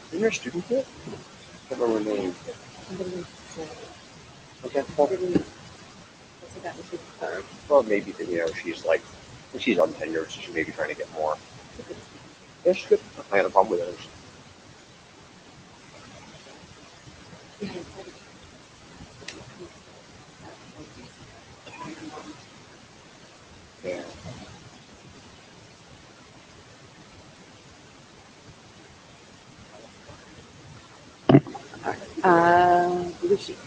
Isn't there a student here? I can't remember her name. Okay. Well, maybe she's like, she's on tenure, so she may be trying to get more. Yeah, she's good. I had a problem with it. Yeah. Blue sheet.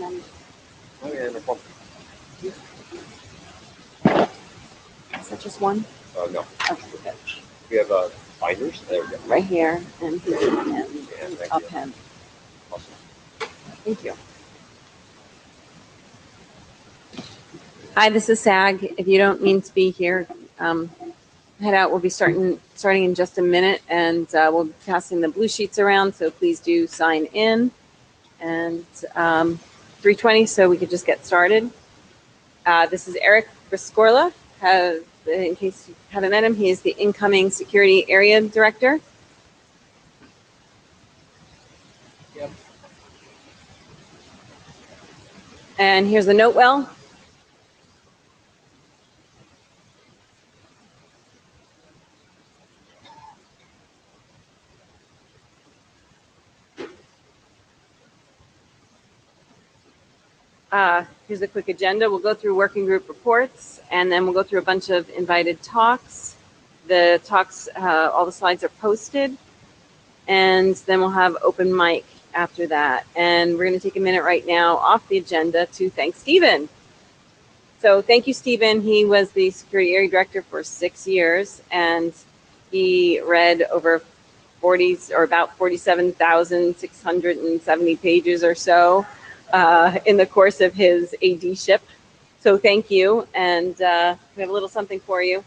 Oh, yeah, no problem. Is that just one? No. Okay, good. We have binders. There we go. Right here, and here's a pen. Yeah, thank A you. pen. Awesome. Thank you. Hi, this is SAAG. If you don't mean to be here, head out. We'll be starting in just a minute, and we'll be passing the blue sheets around, so please do sign in. And 3:20, so we could just get started. This is Eric Briscorla. In case you haven't met him, he is the incoming security area director. Yep. And here's the note well. Here's a quick agenda. We'll go through working group reports, and then we'll go through a bunch of invited talks. The talks, all the slides are posted, and then we'll have open mic after that. And we're going to take a minute right now off the agenda to thank Stephen. So thank you, Stephen. He was the security area director for 6 years, and he read over about 47,670 pages or so in the course of his AD-ship. So thank you, and we have a little something for you.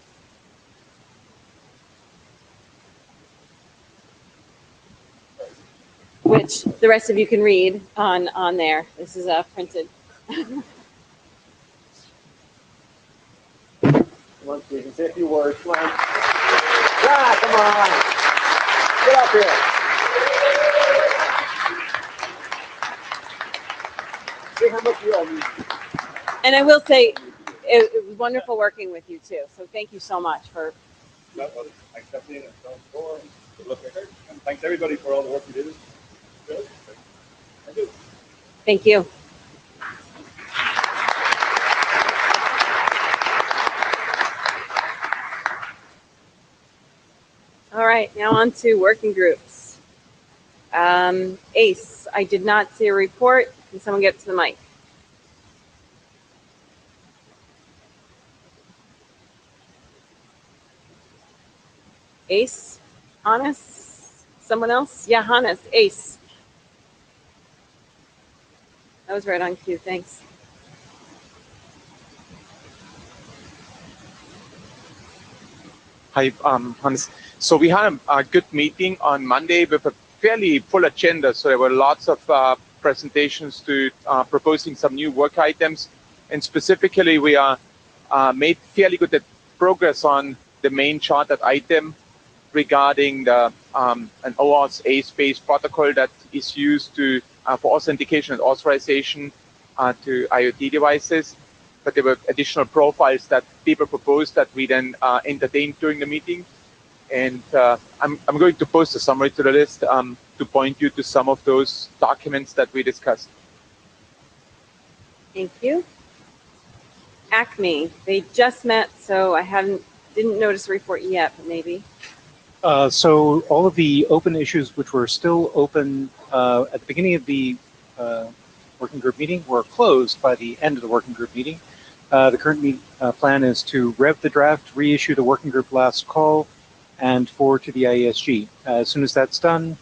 Which the rest of you can read on there. This is printed. Come on, Stephen, say a few words. Come on. Yeah, come on. Get up here. See how much you owe me. And I will say, it was wonderful working with you too. So thank you so much for. No, well, thanks, Stephanie, and Door, and good luck with her. And thanks everybody for all the work you do. Good. Thank you. Thank you. All right, now on to working groups. ACE, I did not see a report. Can someone get to the mic? ACE, Hannes, someone else? Yeah, Hannes, ACE. That was right on cue, thanks. Hi, Hans. So we had a good meeting on Monday with a fairly full agenda. So there were lots of presentations to proposing some new work items. And specifically, we made fairly good progress on the main chartered item regarding the an OAuth ACE-based protocol that is used to for authentication and authorization to IoT devices. But there were additional profiles that people proposed that we then entertained during the meeting. And I'm going to post a summary to the list to point you to some of those documents that we discussed. Thank you. ACME, they just met, so I didn't notice a report yet, but maybe. So all of the open issues which were still open at the beginning of the working group meeting were closed by the end of the working group meeting. The current plan is to rev the draft, reissue the working group last call, and forward to the IESG. As soon as that's done,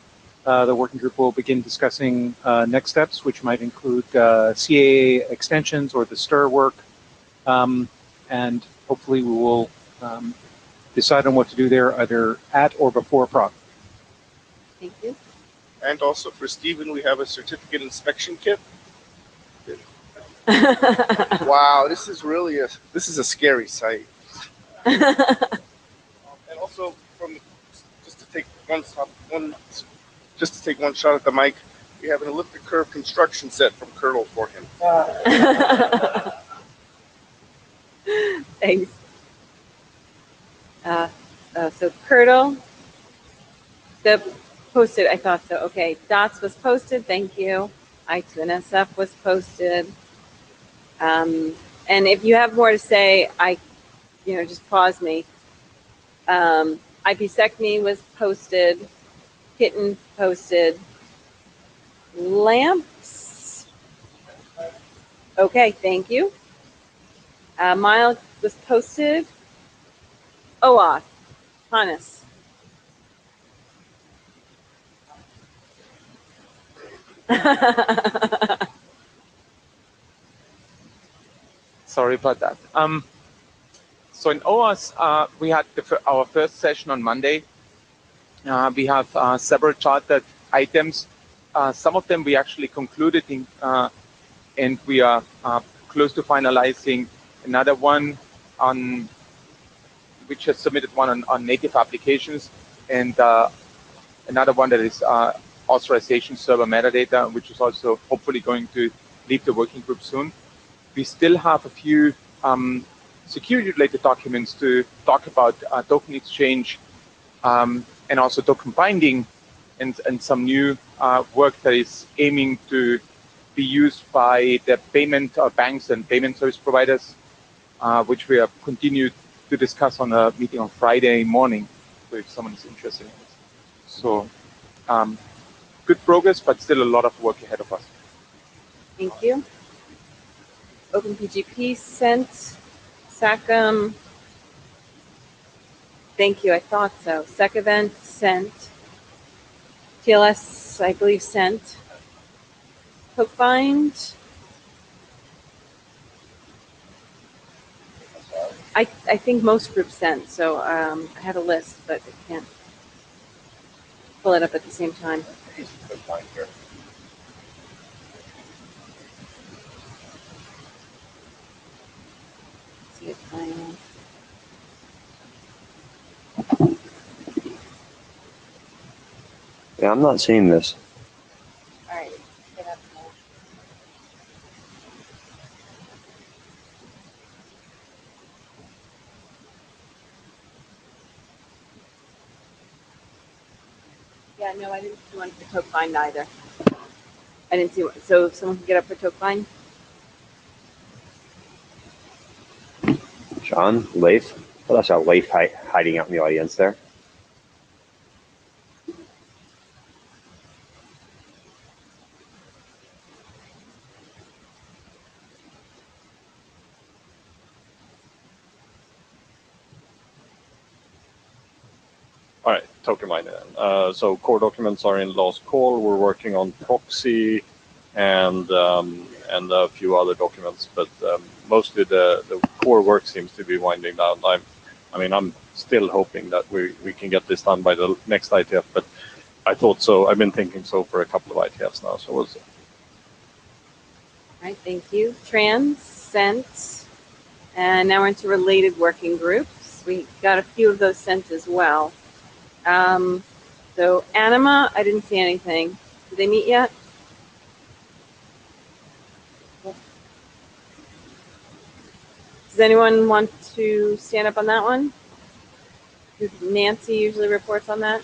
the working group will begin discussing next steps, which might include CAA extensions or the STIR work, and hopefully we will decide on what to do there either at or before proc. Thank you. And also for Stephen, we have a certificate inspection kit. Wow, this is really a scary sight. And also just to take one just to take one shot at the mic, we have an elliptic curve construction set from Colonel for him. Thanks. So Curdle, the posted, I thought so. Okay, DOTS was posted. Thank you. I2NSF was posted. And if you have more to say, just pause me. IPSECME was posted. Kitten posted. Lamps. Okay, thank you. Mile was posted. OAuth. Hannes. Sorry about that. So in OAuth, we had our first session on Monday. We have several chartered items. Some of them we actually concluded, and we are close to finalizing another one on which has submitted one on native applications, and another one that is authorization server metadata, which is also hopefully going to leave the working group soon. We still have a few security-related documents to talk about token exchange and also token binding, and some new work that is aiming to be used by the payment banks and payment service providers, which we have continued to discuss on a meeting on Friday morning, so if someone is interested in this. So good progress, but still a lot of work ahead of us. Thank you. OpenPGP sent. SACM. Thank you, I thought so. SEC event sent. TLS, I believe, sent. Hookbind. I think most groups sent, so I had a list, but I can't pull it up at the same time. See if I Yeah, I'm not seeing this. all right, get up now. Yeah, no, I didn't see one for Tokebind either. I didn't see one. So if someone can get up for Tokebind. John, Leif. Well, that's how Leif hiding out in the audience there. All right, token mining. So core documents are in last call. We're working on proxy and a few other documents, but mostly the core work seems to be winding down. I'm still hoping that we can get this done by the next IETF, but I thought so. I've been thinking so for a couple of IETFs now, so we'll see. All right, thank you. Trans, sent, and now we're into related working groups. We got a few of those sent as well. So Anima, I didn't see anything. Did they meet yet? Does anyone want to stand up on that one? Nancy usually reports on that.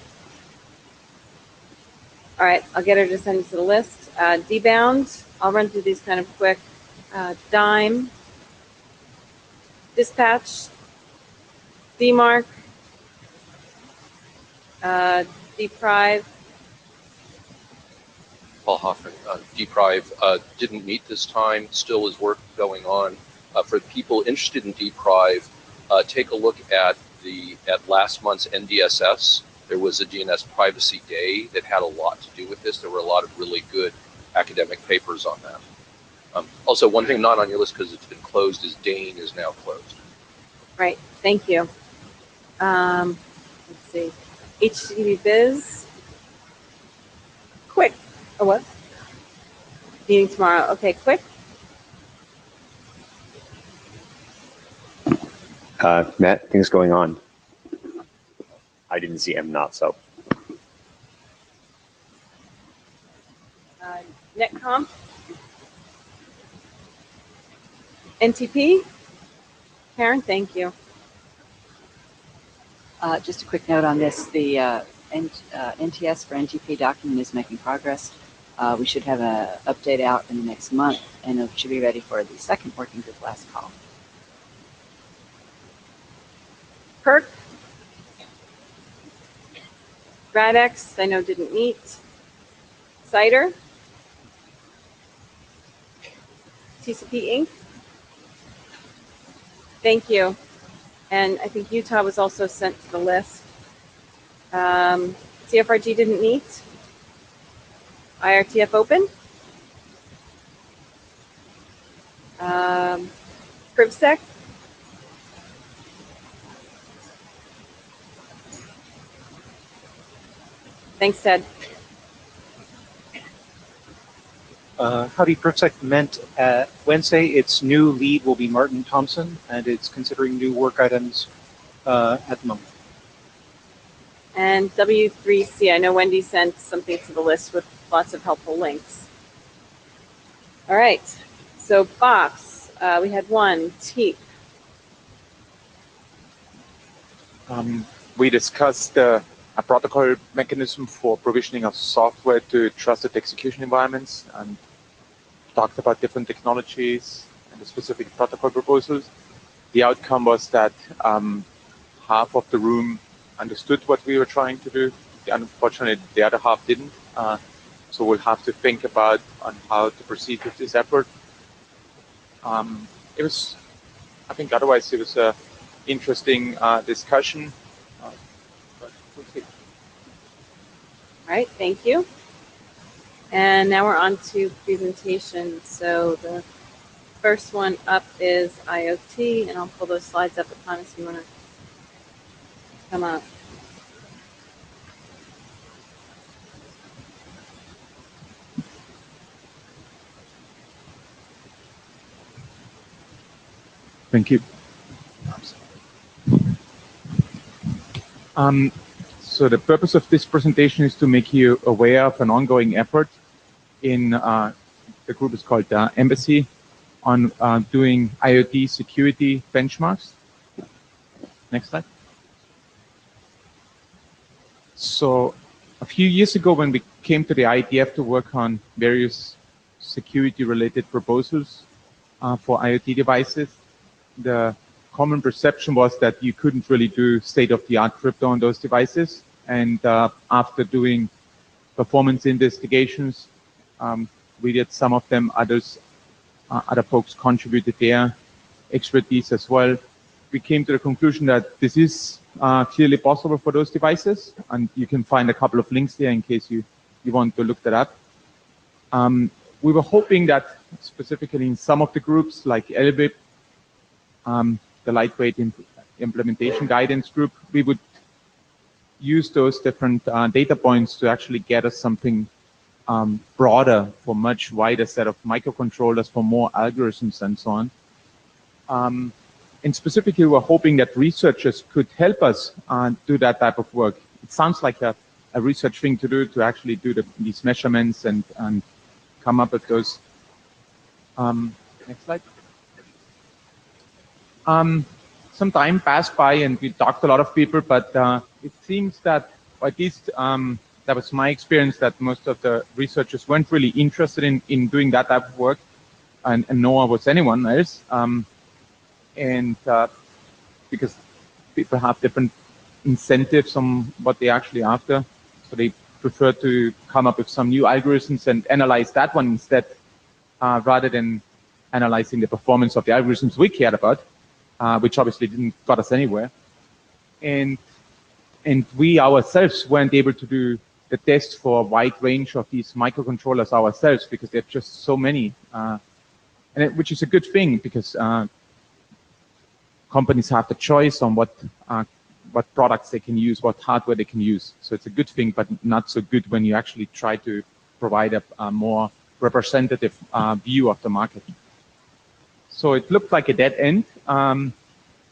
All right, I'll get her to send it to the list. Dbound, I'll run through these kind of quick. Dime, Dispatch, DMARC, Deprive. Paul Hoffman, Deprive didn't meet this time, still is work going on. For people interested in Deprive, take a look at last month's NDSS. There was a DNS Privacy Day that had a lot to do with this. There were a lot of really good academic papers on that. Also, one thing not on your list because it's been closed is Dane is now closed. Right, thank you. Let's see, HTTP Biz, quick. Oh, what? Meeting tomorrow. Okay, quick. Matt, things going on. I didn't see him not so. NetComp, NTP. Karen, thank you. Just a quick note on this. The NTS for NTP document is making progress. We should have an update out in the next month, and it should be ready for the second working group last call. Kirk, Radex, I know didn't meet. Cider, TCP Inc. Thank you. And I think Utah was also sent to the list. CFRG didn't meet. IRTF open. PrivSec. Thanks, Ted. Howdy, PrivSec meant Wednesday. Its new lead will be Martin Thompson, and it's considering new work items at the moment. And W3C, I know Wendy sent something to the list with lots of helpful links. All right, so Box, we had one, TEEP. We discussed a protocol mechanism for provisioning of software to trusted execution environments and talked about different technologies and the specific protocol proposals. The outcome was that half of the room understood what we were trying to do. Unfortunately, the other half didn't. So we'll have to think about on how to proceed with this effort. It was, I think, otherwise it was an interesting discussion. But we'll see. All right, thank you. And now we're on to presentations. So the first one up is IoT, and I'll pull those slides up. Thomas, you want to come up? Thank you. So the purpose of this presentation is to make you aware of an ongoing effort in the group is called Embassy on doing IoT security benchmarks. Next slide. So a few years ago, when we came to the IETF to work on various security-related proposals for IoT devices, the common perception was that you couldn't really do state-of-the-art crypto on those devices. And after doing performance investigations, we did some of them, other folks contributed their expertise as well. We came to the conclusion that this is clearly possible for those devices, and you can find a couple of links there in case you want to look that up. We were hoping that specifically in some of the groups like LBIP, the Lightweight Implementation Guidance Group, we would use those different data points to actually get us something broader for much wider set of microcontrollers for more algorithms and so on. And specifically, we're hoping that researchers could help us do that type of work. It sounds like a research thing to do, to actually do these measurements and come up with those. Next slide. Some time passed by and we talked to a lot of people, but it seems that, or at least that was my experience, that most of the researchers weren't really interested in doing that type of work, and nor was anyone else. Because people have different incentives on what they're actually after, so they prefer to come up with some new algorithms and analyze that one instead, rather than analyzing the performance of the algorithms we cared about, which obviously didn't got us anywhere. And we ourselves weren't able to do the test for a wide range of these microcontrollers ourselves because there are just so many, which is a good thing because companies have the choice on what products they can use, what hardware they can use. So it's a good thing, but not so good when you actually try to provide a more representative view of the market. So it looked like a dead end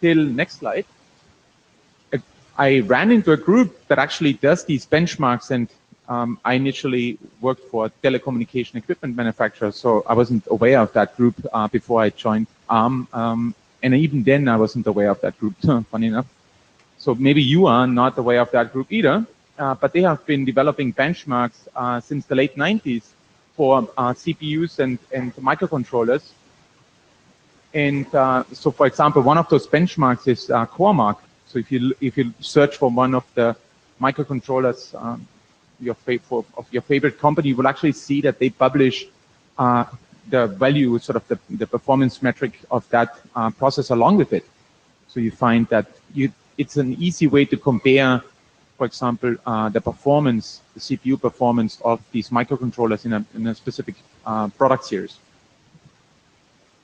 till next slide. I ran into a group that actually does these benchmarks, and I initially worked for a telecommunication equipment manufacturer, so I wasn't aware of that group before I joined ARM. And even then, I wasn't aware of that group, funny enough. So maybe you are not aware of that group either, but they have been developing benchmarks since the late 90s for CPUs and microcontrollers. And so, for example, one of those benchmarks is CoreMark. So if you search for one of the microcontrollers of your favorite company, you will actually see that they publish the value, sort of the performance metric of that process along with it. So you find that it's an easy way to compare, for example, the performance, the CPU performance of these microcontrollers in a specific product series.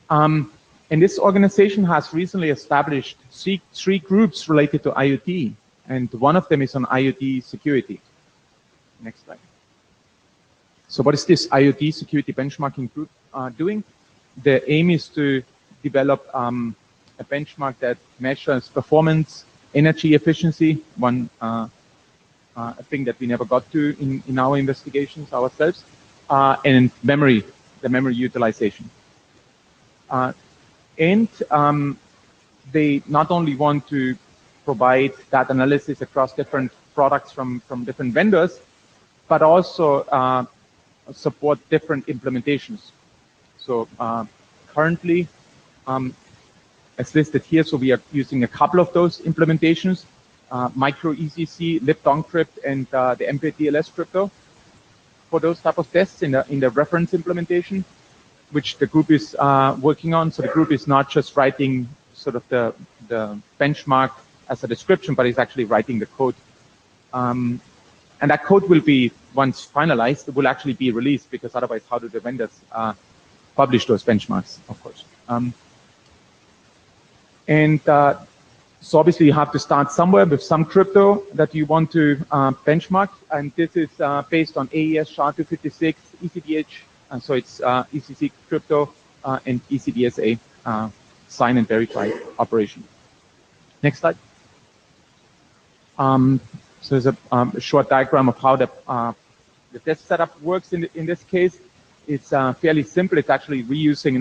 And this organization has recently established three groups related to IoT, and one of them is on IoT security. Next slide. So what is this IoT security benchmarking group doing? The aim is to develop a benchmark that measures performance, energy efficiency, one thing that we never got to in our investigations ourselves, and memory, the memory utilization. And they not only want to provide that analysis across different products from different vendors, but also support different implementations. So currently, as listed here, so we are using a couple of those implementations, micro ECC, libdoncrypt, and the MPTLS crypto for those type of tests in the reference implementation, which the group is working on. So the group is not just writing sort of the benchmark as a description, but it's actually writing the code. And that code will be, once finalized, it will actually be released, because otherwise how do the vendors publish those benchmarks, of course. So obviously you have to start somewhere with some crypto that you want to benchmark, and this is based on AES SHA-256, ECDH, and so it's ECC crypto and ECDSA, sign and verify operation. Next slide. So there's a short diagram of how the test setup works in this case. It's fairly simple. It's actually reusing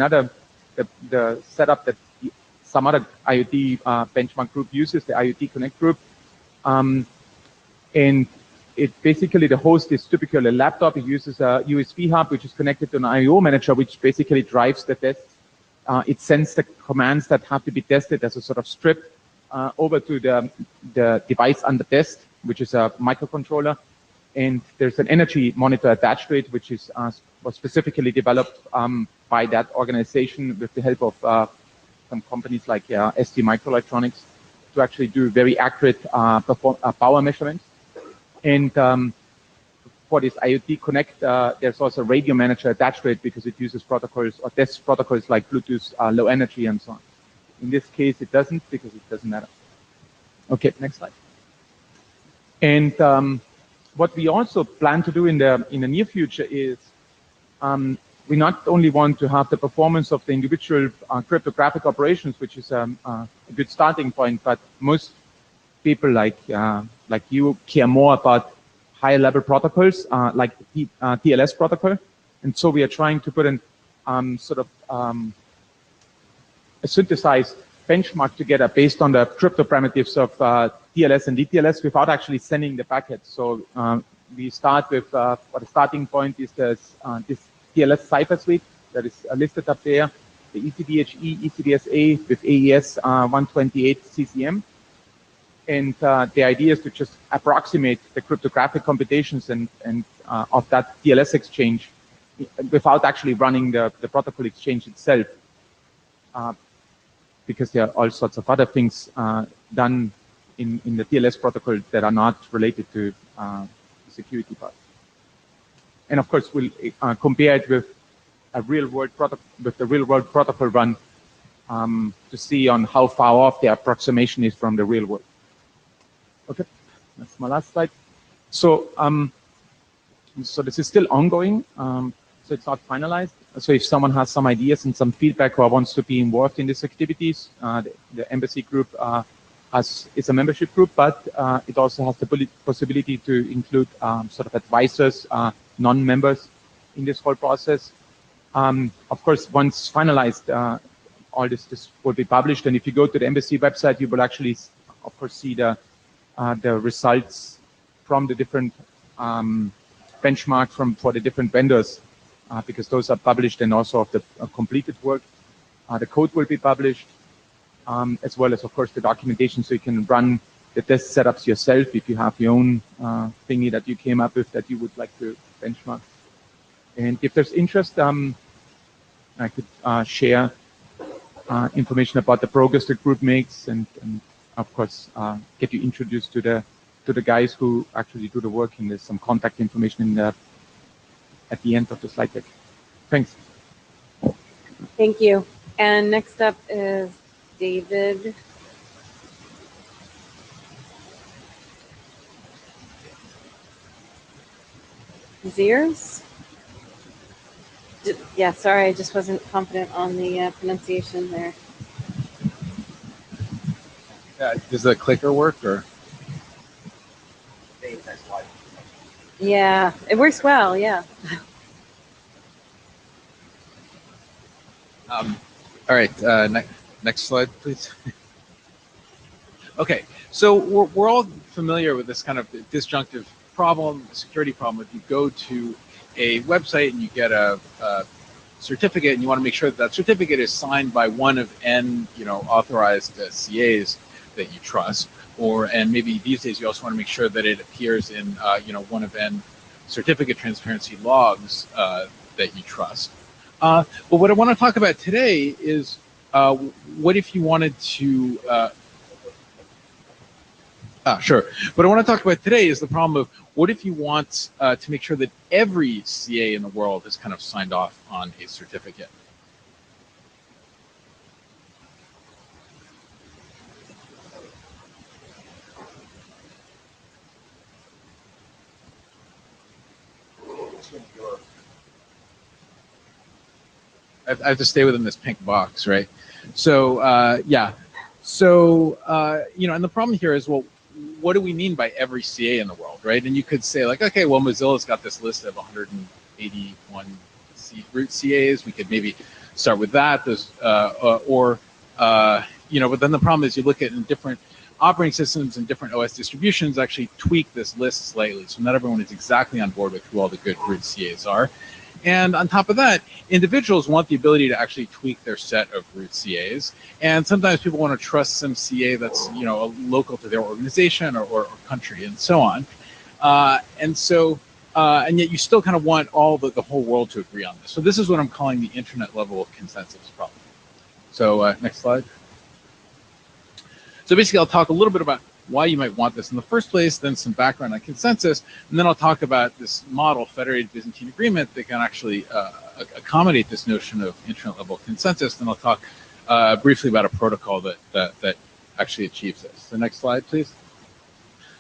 the setup that some other IoT benchmark group uses, the IoT Connect group. And it basically, the host is typically a laptop. It uses a USB hub, which is connected to an I/O manager, which basically drives the test. It sends the commands that have to be tested as a sort of script over to the device under test, which is a microcontroller. And there's an energy monitor attached to it, which is was specifically developed by that organization with the help of some companies like ST Microelectronics to actually do very accurate power measurements. And for this IoT Connect, there's also a radio manager attached to it, because it uses protocols or tests protocols like Bluetooth, low energy, and so on. In this case, it doesn't, because it doesn't matter. Okay, next slide. And what we also plan to do in the near future is we not only want to have the performance of the individual cryptographic operations, which is a good starting point, but most people like you care more about higher level protocols like the TLS protocol. And so we are trying to put in sort of a synthesized benchmark together based on the crypto primitives of TLS and DTLS without actually sending the packet. So we start with what the starting point is this TLS cipher suite that is listed up there, the ECDHE, ECDSA with AES 128 CCM. And the idea is to just approximate the cryptographic computations and of that TLS exchange without actually running the protocol exchange itself, because there are all sorts of other things done in the TLS protocol that are not related to the security part. And of course, we'll compare it with a real-world protocol run to see on how far off the approximation is from the real world. Okay, that's my last slide. So, so this is still ongoing, so it's not finalized. So if someone has some ideas and some feedback or wants to be involved in these activities, the embassy group it's a membership group, but it also has the possibility to include sort of advisors, non-members in this whole process. Of course, once finalized, all this will be published, and if you go to the embassy website, you will actually, of course, see the results from the different benchmark for the different vendors, because those are published, and also of the completed work. The code will be published, as well as, of course, the documentation, so you can run the test setups yourself if you have your own thingy that you came up with that you would like to benchmark. And if there's interest, I could share information about the progress the group makes, and of course, get you introduced to the guys who actually do the work. And there's some contact information at the end of the slide deck. Thanks. Thank you. And next up is David. Ziers? Yeah, sorry, I just wasn't confident on the pronunciation there. Does the clicker work, or? Yeah, it works well, yeah. All right, next slide, please. Okay, so we're all familiar with this kind of disjunctive problem, security problem. If you go to a website and you get a certificate, and you want to make sure that that certificate is signed by one of N, authorized CAs that you trust, and maybe these days you also want to make sure that it appears in, one of N certificate transparency logs that you trust. But what I want to talk about today is what if you wanted to, sure. What I want to talk about today is the problem of what if you want to make sure that every CA in the world is kind of signed off on a certificate. I have to stay within this pink box, right? So, yeah. So, and the problem here is, well, what do we mean by every CA in the world, right? And you could say, like, okay, well, Mozilla's got this list of 181 root CAs. We could maybe start with that. But then the problem is you look at in different operating systems and different OS distributions actually tweak this list slightly. So not everyone is exactly on board with who all the good root CAs are. And on top of that, individuals want the ability to actually tweak their set of root CAs. And sometimes people want to trust some CA that's, local to their organization or country and so on. And yet you still kind of want the whole world to agree on this. So this is what I'm calling the internet level of consensus problem. So next slide. So basically, I'll talk a little bit about why you might want this in the first place, then some background on consensus, and then I'll talk about this model, Federated Byzantine Agreement, that can actually accommodate this notion of internet-level consensus. Then I'll talk briefly about a protocol that actually achieves this. The next slide, please.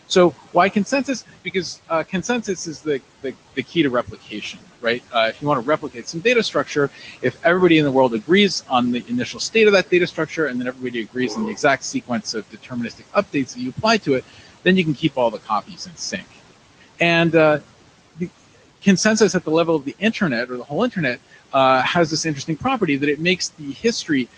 So why consensus? Because consensus is the key to replication, right? If you want to replicate some data structure, if everybody in the world agrees on the initial state of that data structure, and then everybody agrees on the exact sequence of deterministic updates that you apply to it, then you can keep all the copies in sync. And the consensus at the level of the internet, or the whole internet, has this interesting property that it makes the history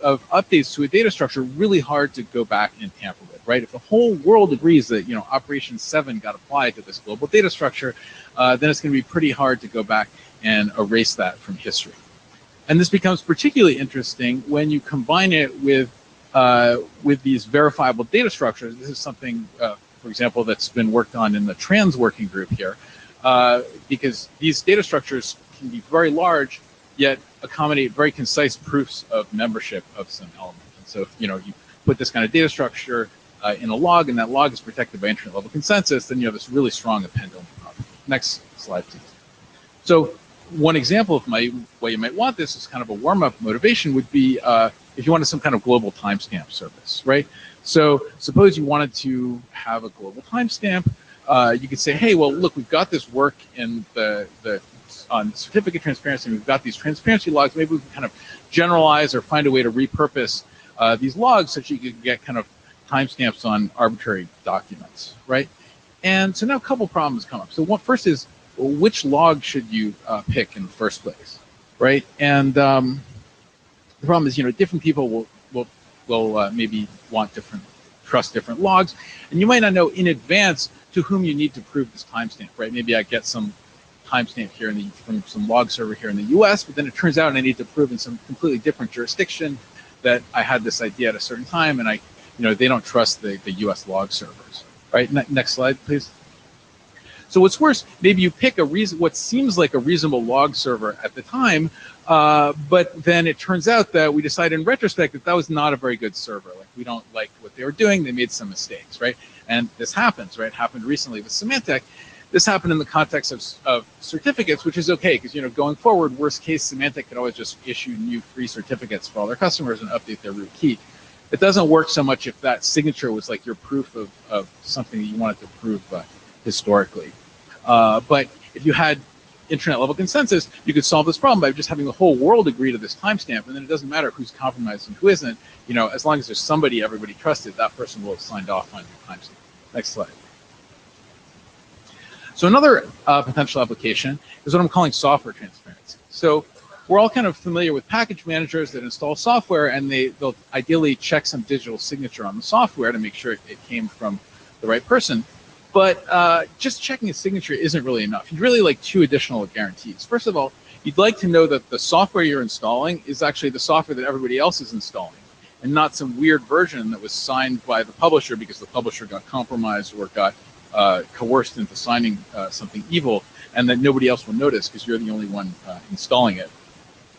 of updates to a data structure really hard to go back and tamper with, right? If the whole world agrees that, Operation 7 got applied to this global data structure, then it's going to be pretty hard to go back and erase that from history. And this becomes particularly interesting when you combine it with these verifiable data structures. This is something, for example, that's been worked on in the trans working group here, because these data structures can be very large, yet accommodate very concise proofs of membership of some element. And so if you put this kind of data structure in a log, and that log is protected by internet level consensus, then you have this really strong append-only property. Next slide, please. So one example of why you might want this is kind of a warm-up motivation would be if you wanted some kind of global timestamp service, right? So suppose you wanted to have a global timestamp, you could say, hey, well, look, we've got this work in on certificate transparency, we've got these transparency logs, maybe we can kind of generalize or find a way to repurpose these logs so that you could get kind of timestamps on arbitrary documents, right? And so now a couple problems come up. So first is, which log should you pick in the first place, right? And the problem is, different people will maybe want trust different logs, and you might not know in advance to whom you need to prove this timestamp, right? Maybe I get some timestamp here from some log server here in the US, but then it turns out I need to prove in some completely different jurisdiction that I had this idea at a certain time, and they don't trust the US log servers, right? Next slide, please. So what's worse, maybe you pick what seems like a reasonable log server at the time, but then it turns out that we decide in retrospect that was not a very good server. Like, we don't like what they were doing, they made some mistakes, right? And this happens, right? It happened recently with Symantec. This happened in the context of certificates, which is okay, because going forward, worst case, Symantec could always just issue new free certificates for all their customers and update their root key. It doesn't work so much if that signature was like your proof of something that you wanted to prove historically. But if you had internet level consensus, you could solve this problem by just having the whole world agree to this timestamp, and then it doesn't matter who's compromised and who isn't. As long as there's somebody everybody trusted, that person will have signed off on your timestamp. Next slide. So another potential application is what I'm calling software transparency. So we're all kind of familiar with package managers that install software, and they'll ideally check some digital signature on the software to make sure it came from the right person. But just checking a signature isn't really enough. You'd really like two additional guarantees. First of all, you'd like to know that the software you're installing is actually the software that everybody else is installing, and not some weird version that was signed by the publisher because the publisher got compromised or got coerced into signing something evil, and that nobody else will notice because you're the only one installing it.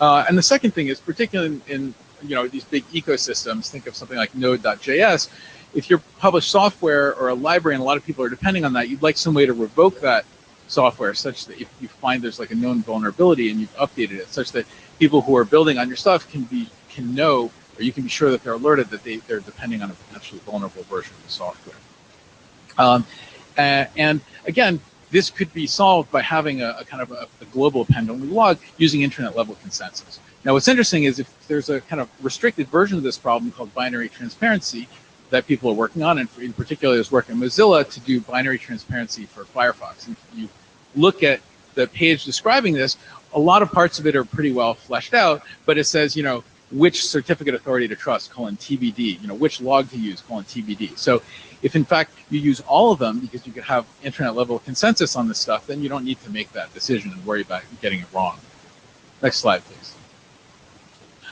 And the second thing is, particularly in these big ecosystems, think of something like Node.js. If you publish software or a library and a lot of people are depending on that, you'd like some way to revoke that software such that if you find there's like a known vulnerability and you've updated it, such that people who are building on your stuff can know, or you can be sure that they're alerted that they're depending on a potentially vulnerable version of the software. And again, this could be solved by having a kind of a global append-only log using internet-level consensus. Now, what's interesting is if there's a kind of restricted version of this problem called binary transparency that people are working on, and in particular, there's work in Mozilla to do binary transparency for Firefox. And if you look at the page describing this, a lot of parts of it are pretty well fleshed out, but it says, which certificate authority to trust, TBD, which log to use, TBD. So if in fact you use all of them because you could have internet level consensus on this stuff, then you don't need to make that decision and worry about getting it wrong. Next slide, please.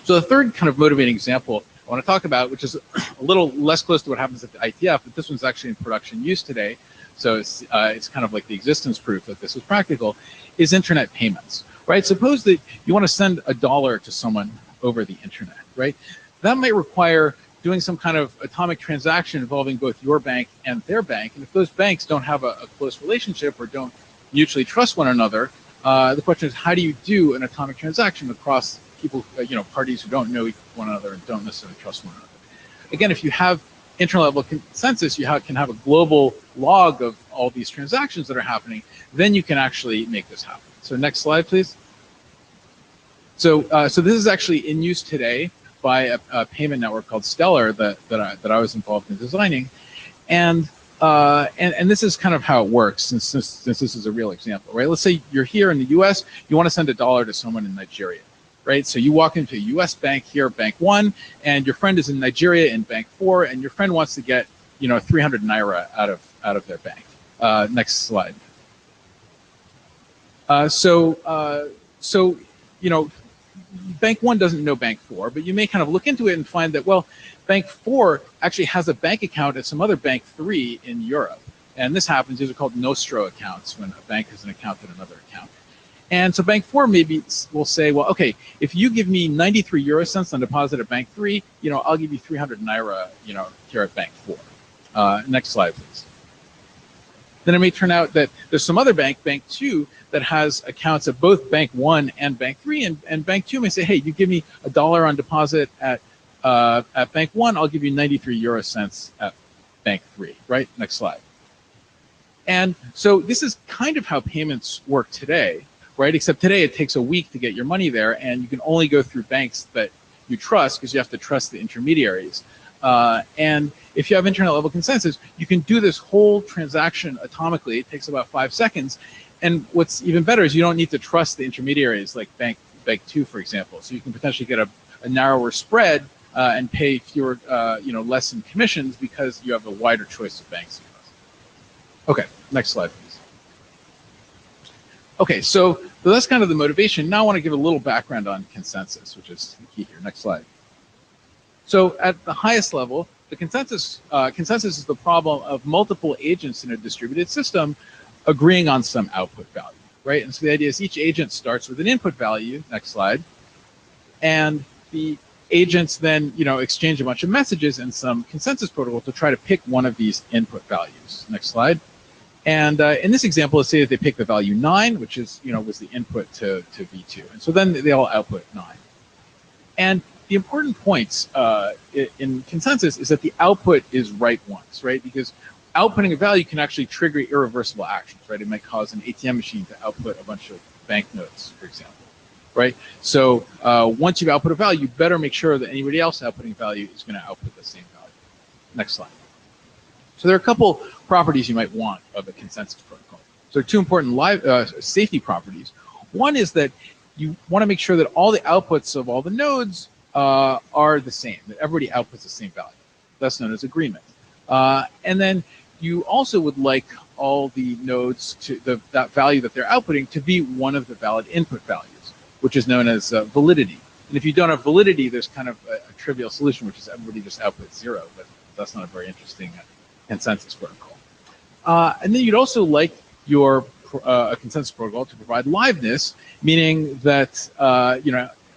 So the third kind of motivating example I want to talk about, which is a little less close to what happens at the IETF, but this one's actually in production use today, so it's kind of like the existence proof that this is practical, is internet payments, right? Suppose that you want to send $1 to someone over the internet, right? That might require doing some kind of atomic transaction involving both your bank and their bank, and if those banks don't have a close relationship or don't mutually trust one another, the question is, how do you do an atomic transaction across people, parties who don't know one another and don't necessarily trust one another? Again, if you have internet-level consensus, you can have a global log of all these transactions that are happening, then you can actually make this happen. So next slide, please. So this is actually in use today by a payment network called Stellar that I was involved in designing, and this is kind of how it works since this is a real example, right? Let's say you're here in the U.S., you want to send $1 to someone in Nigeria, right? So you walk into a U.S. bank here, Bank 1, and your friend is in Nigeria in Bank 4, and your friend wants to get 300 naira out of their bank. Next slide. So Bank 1 doesn't know Bank 4, but you may kind of look into it and find that, well, Bank 4 actually has a bank account at some other Bank 3 in Europe. And this happens, these are called nostro accounts, when a bank has an account at another account. And so Bank 4 maybe will say, well, okay, if you give me 93 euro cents on deposit at Bank 3, I'll give you 300 naira, here at Bank 4. Next slide, please. Then it may turn out that there's some other bank, Bank 2, that has accounts at both Bank 1 and Bank 3, and Bank 2 may say, hey, you give me $1 on deposit at Bank 1, I'll give you 93 euro cents at Bank 3, right? Next slide. And so this is kind of how payments work today, right? Except today it takes a week to get your money there, and you can only go through banks that you trust because you have to trust the intermediaries. And if you have internet level consensus, you can do this whole transaction atomically. It takes about 5 seconds. And what's even better is you don't need to trust the intermediaries like Bank 2, for example. So you can potentially get a narrower spread and pay fewer, less in commissions because you have a wider choice of banks. Okay, next slide, please. Okay, so that's kind of the motivation. Now I want to give a little background on consensus, which is the key here. Next slide. So at the highest level, the consensus is the problem of multiple agents in a distributed system agreeing on some output value, right? And so the idea is each agent starts with an input value. Next slide. And the agents then, exchange a bunch of messages in some consensus protocol to try to pick one of these input values. Next slide. And in this example, let's say that they pick the value 9, which is, was the input to V2. And so then they all output 9. And the important points in consensus is that the output is right once, right? Because outputting a value can actually trigger irreversible actions, right? It might cause an ATM machine to output a bunch of banknotes, for example, right? So once you've output a value, you better make sure that anybody else outputting a value is going to output the same value. Next slide. So there are a couple properties you might want of a consensus protocol. So there are two important safety properties. One is that you want to make sure that all the outputs of all the nodes are the same, that everybody outputs the same value. That's known as agreement. And then you also would like all the nodes to that value that they're outputting to be one of the valid input values, which is known as validity. And if you don't have validity, there's kind of a trivial solution, which is everybody just outputs 0, but that's not a very interesting consensus protocol. And then you'd also like your consensus protocol to provide liveness, meaning that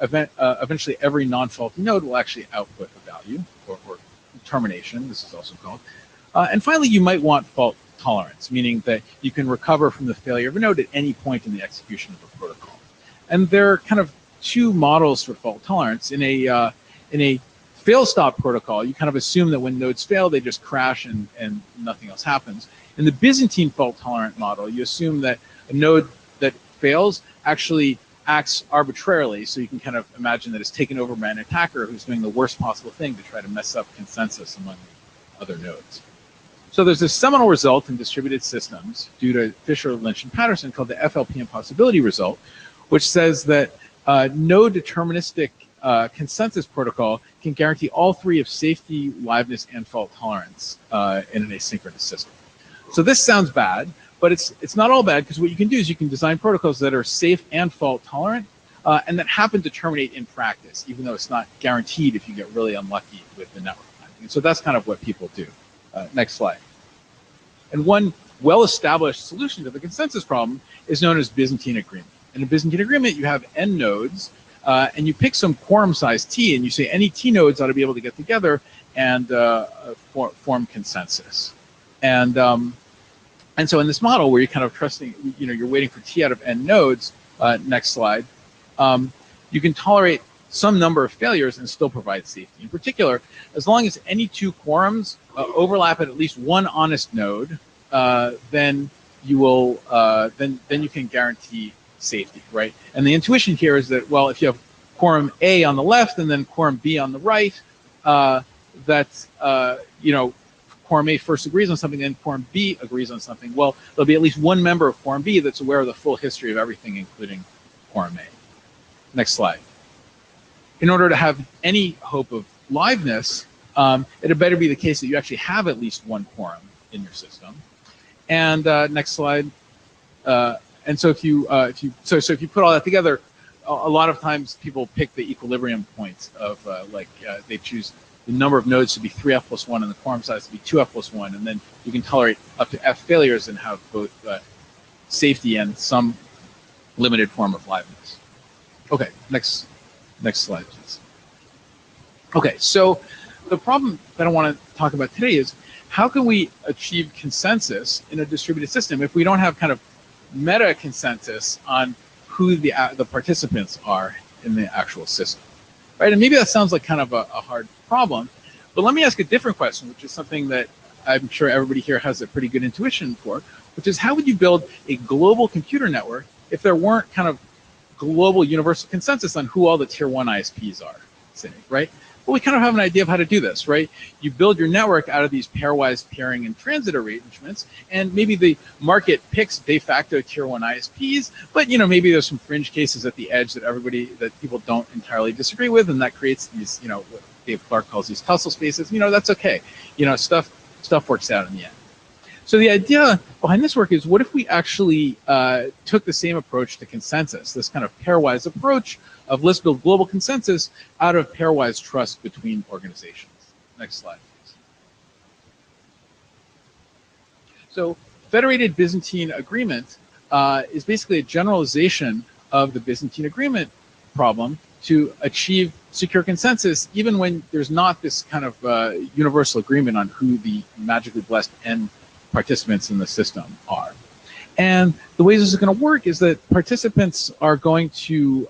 eventually every non-faulty node will actually output a value, or termination, this is also called. And finally, you might want fault tolerance, meaning that you can recover from the failure of a node at any point in the execution of the protocol. And there are kind of two models for fault tolerance. In a fail-stop protocol, you kind of assume that when nodes fail, they just crash and nothing else happens. In the Byzantine fault-tolerant model, you assume that a node that fails actually acts arbitrarily, so you can kind of imagine that it's taken over by an attacker who's doing the worst possible thing to try to mess up consensus among the other nodes. So there's this seminal result in distributed systems due to Fisher, Lynch, and Patterson called the FLP impossibility result, which says that no deterministic consensus protocol can guarantee all three of safety, liveness, and fault tolerance in an asynchronous system. So this sounds bad, but it's not all bad, because what you can do is you can design protocols that are safe and fault tolerant and that happen to terminate in practice, even though it's not guaranteed if you get really unlucky with the network timing. And so that's kind of what people do. Next slide. And one well-established solution to the consensus problem is known as Byzantine agreement. In a Byzantine agreement, you have n nodes, and you pick some quorum size t, and you say any t nodes ought to be able to get together and form consensus. And so in this model where you're kind of trusting, you're waiting for t out of n nodes, next slide, you can tolerate some number of failures and still provide safety. In particular, as long as any two quorums overlap at least one honest node, then you will then you can guarantee safety, right? And the intuition here is that, well, if you have quorum A on the left and then quorum B on the right, quorum A first agrees on something, then quorum B agrees on something. Well, there'll be at least one member of quorum B that's aware of the full history of everything, including quorum A. Next slide. In order to have any hope of liveness, it had better be the case that you actually have at least one quorum in your system. And next slide. And so if you put all that together, a lot of times people pick the equilibrium point of they choose the number of nodes to be 3f plus 1 and the quorum size to be 2f plus 1, and then you can tolerate up to f failures and have both safety and some limited form of liveness. Okay, next slide, please. Okay, so the problem that I want to talk about today is how can we achieve consensus in a distributed system if we don't have kind of meta consensus on who the participants are in the actual system, right? And maybe that sounds like kind of a hard problem, but let me ask a different question, which is something that I'm sure everybody here has a pretty good intuition for, which is how would you build a global computer network if there weren't kind of global universal consensus on who all the tier 1 ISPs are sitting, right? Well, we kind of have an idea of how to do this, right? You build your network out of these pairwise pairing and transit arrangements, and maybe the market picks de facto tier 1 ISPs, but maybe there's some fringe cases at the edge that people don't entirely disagree with, and that creates these, what Dave Clark calls these tussle spaces. That's okay. Stuff works out in the end. So the idea behind this work is, what if we actually took the same approach to consensus, this kind of pairwise approach of let's build global consensus out of pairwise trust between organizations. Next slide, please. So Federated Byzantine Agreement is basically a generalization of the Byzantine Agreement problem to achieve secure consensus, even when there's not this kind of universal agreement on who the magically blessed end participants in the system are. And the way this is going to work is that participants are going to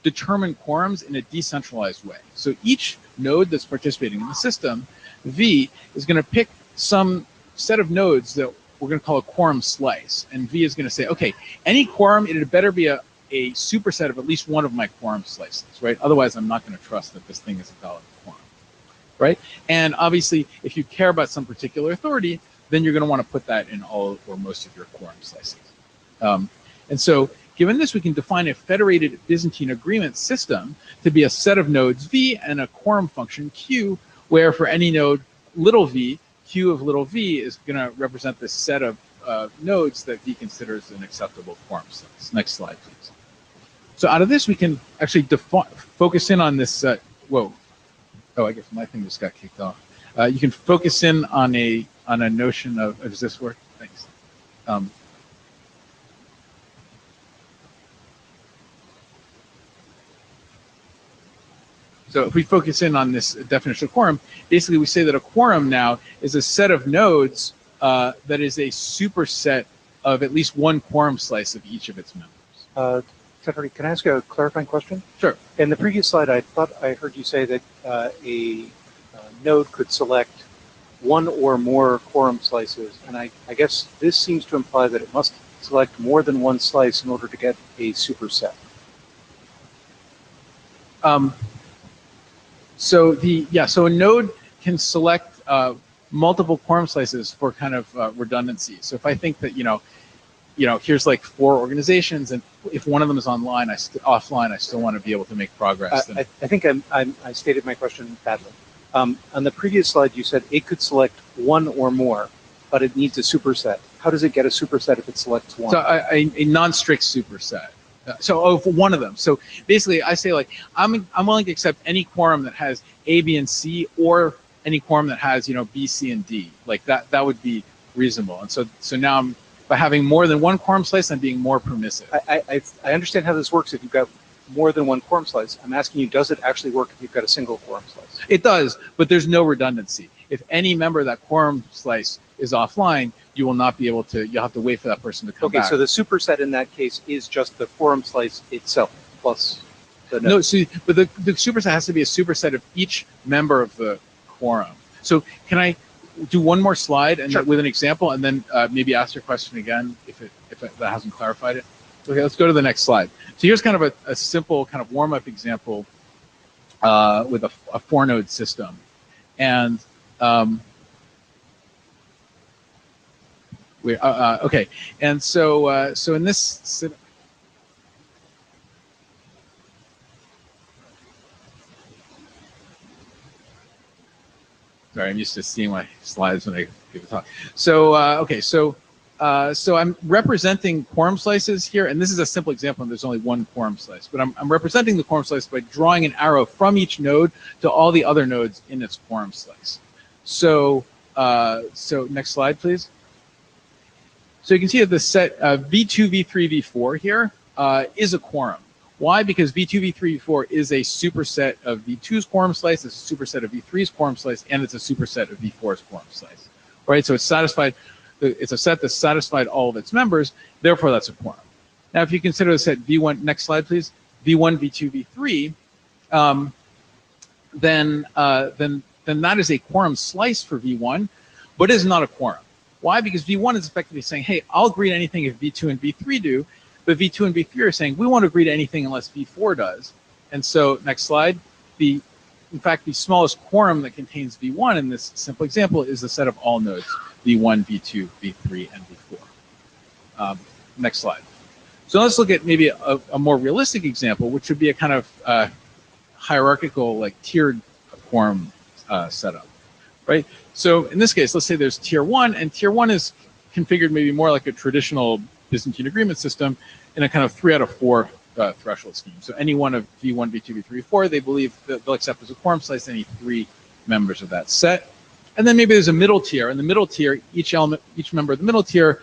determine quorums in a decentralized way. So each node that's participating in the system, V, is going to pick some set of nodes that we're going to call a quorum slice. And V is going to say, okay, any quorum, it had better be a superset of at least one of my quorum slices, right? Otherwise, I'm not going to trust that this thing is a valid quorum, right? And obviously, if you care about some particular authority, then you're going to want to put that in all or most of your quorum slices. And so given this, we can define a federated Byzantine agreement system to be a set of nodes V and a quorum function Q, where for any node little v, Q of little v is going to represent this set of nodes that V considers an acceptable quorum slice. Next slide, please. So out of this, we can actually focus in on this. Whoa. Oh, I guess my thing just got kicked off. You can focus in on a notion of, does this work? Thanks. So if we focus in on this definition of quorum, basically we say that a quorum now is a set of nodes that is a superset of at least one quorum slice of each of its members. Secretary, can I ask a clarifying question? Sure. In the previous slide, I thought I heard you say that a node could select one or more quorum slices, and I guess this seems to imply that it must select more than one slice in order to get a superset. So a node can select multiple quorum slices for kind of redundancy. So if I think that here's like 4 organizations, and if one of them is offline, I still want to be able to make progress. I think I stated my question badly. On the previous slide, you said it could select one or more, but it needs a superset. How does it get a superset if it selects one? So a non-strict superset. For one of them. So basically, I say like I'm willing to accept any quorum that has A, B, and C, or any quorum that has B, C, and D. Like that would be reasonable. And so now by having more than one quorum slice, I'm being more permissive. I understand how this works if you've got more than one quorum slice. I'm asking you, does it actually work if you've got a single quorum slice? It does, but there's no redundancy. If any member of that quorum slice is offline, you will not be able to, you'll have to wait for that person to come back. Okay, so the superset in that case is just the quorum slice itself plus the node. No, so, but the superset has to be a superset of each member of the quorum. So can I do one more slide and Sure. with an example, and then maybe ask your question again if that hasn't clarified it? Okay, let's go to the next slide. So here's kind of a simple kind of warm-up example with a 4-node system. And okay, and so in this, sorry, I'm used to seeing my slides when I give a talk. So okay, so I'm representing quorum slices here, and this is a simple example, and there's only one quorum slice, but I'm representing the quorum slice by drawing an arrow from each node to all the other nodes in its quorum slice. So so next slide, please. So you can see that the set V2, V3, V4 here is a quorum. Why? Because V2, V3, V4 is a superset of V2's quorum slice, it's a superset of V3's quorum slice, and it's a superset of V4's quorum slice. Right? So it's satisfied. It's a set that's satisfied all of its members, therefore that's a quorum. Now, if you consider the set V1, next slide, please, V1, V2, V3, then that is a quorum slice for V1, but it is not a quorum. Why? Because V1 is effectively saying, hey, I'll agree to anything if V2 and V3 do, but V2 and V3 are saying, we won't agree to anything unless V4 does. And so, next slide, in fact, the smallest quorum that contains V1 in this simple example is the set of all nodes, V1, V2, V3, and V4. Next slide. So let's look at maybe a more realistic example, which would be a kind of hierarchical, like tiered quorum setup, right? So in this case, let's say there's tier 1, and tier 1 is configured maybe more like a traditional Byzantine agreement system in a kind of 3 out of 4 threshold scheme. So any one of V1, V2, V3, V4, they believe that they'll accept as a quorum slice any 3 members of that set. And then maybe there's a middle tier. In the middle tier, each member of the middle tier,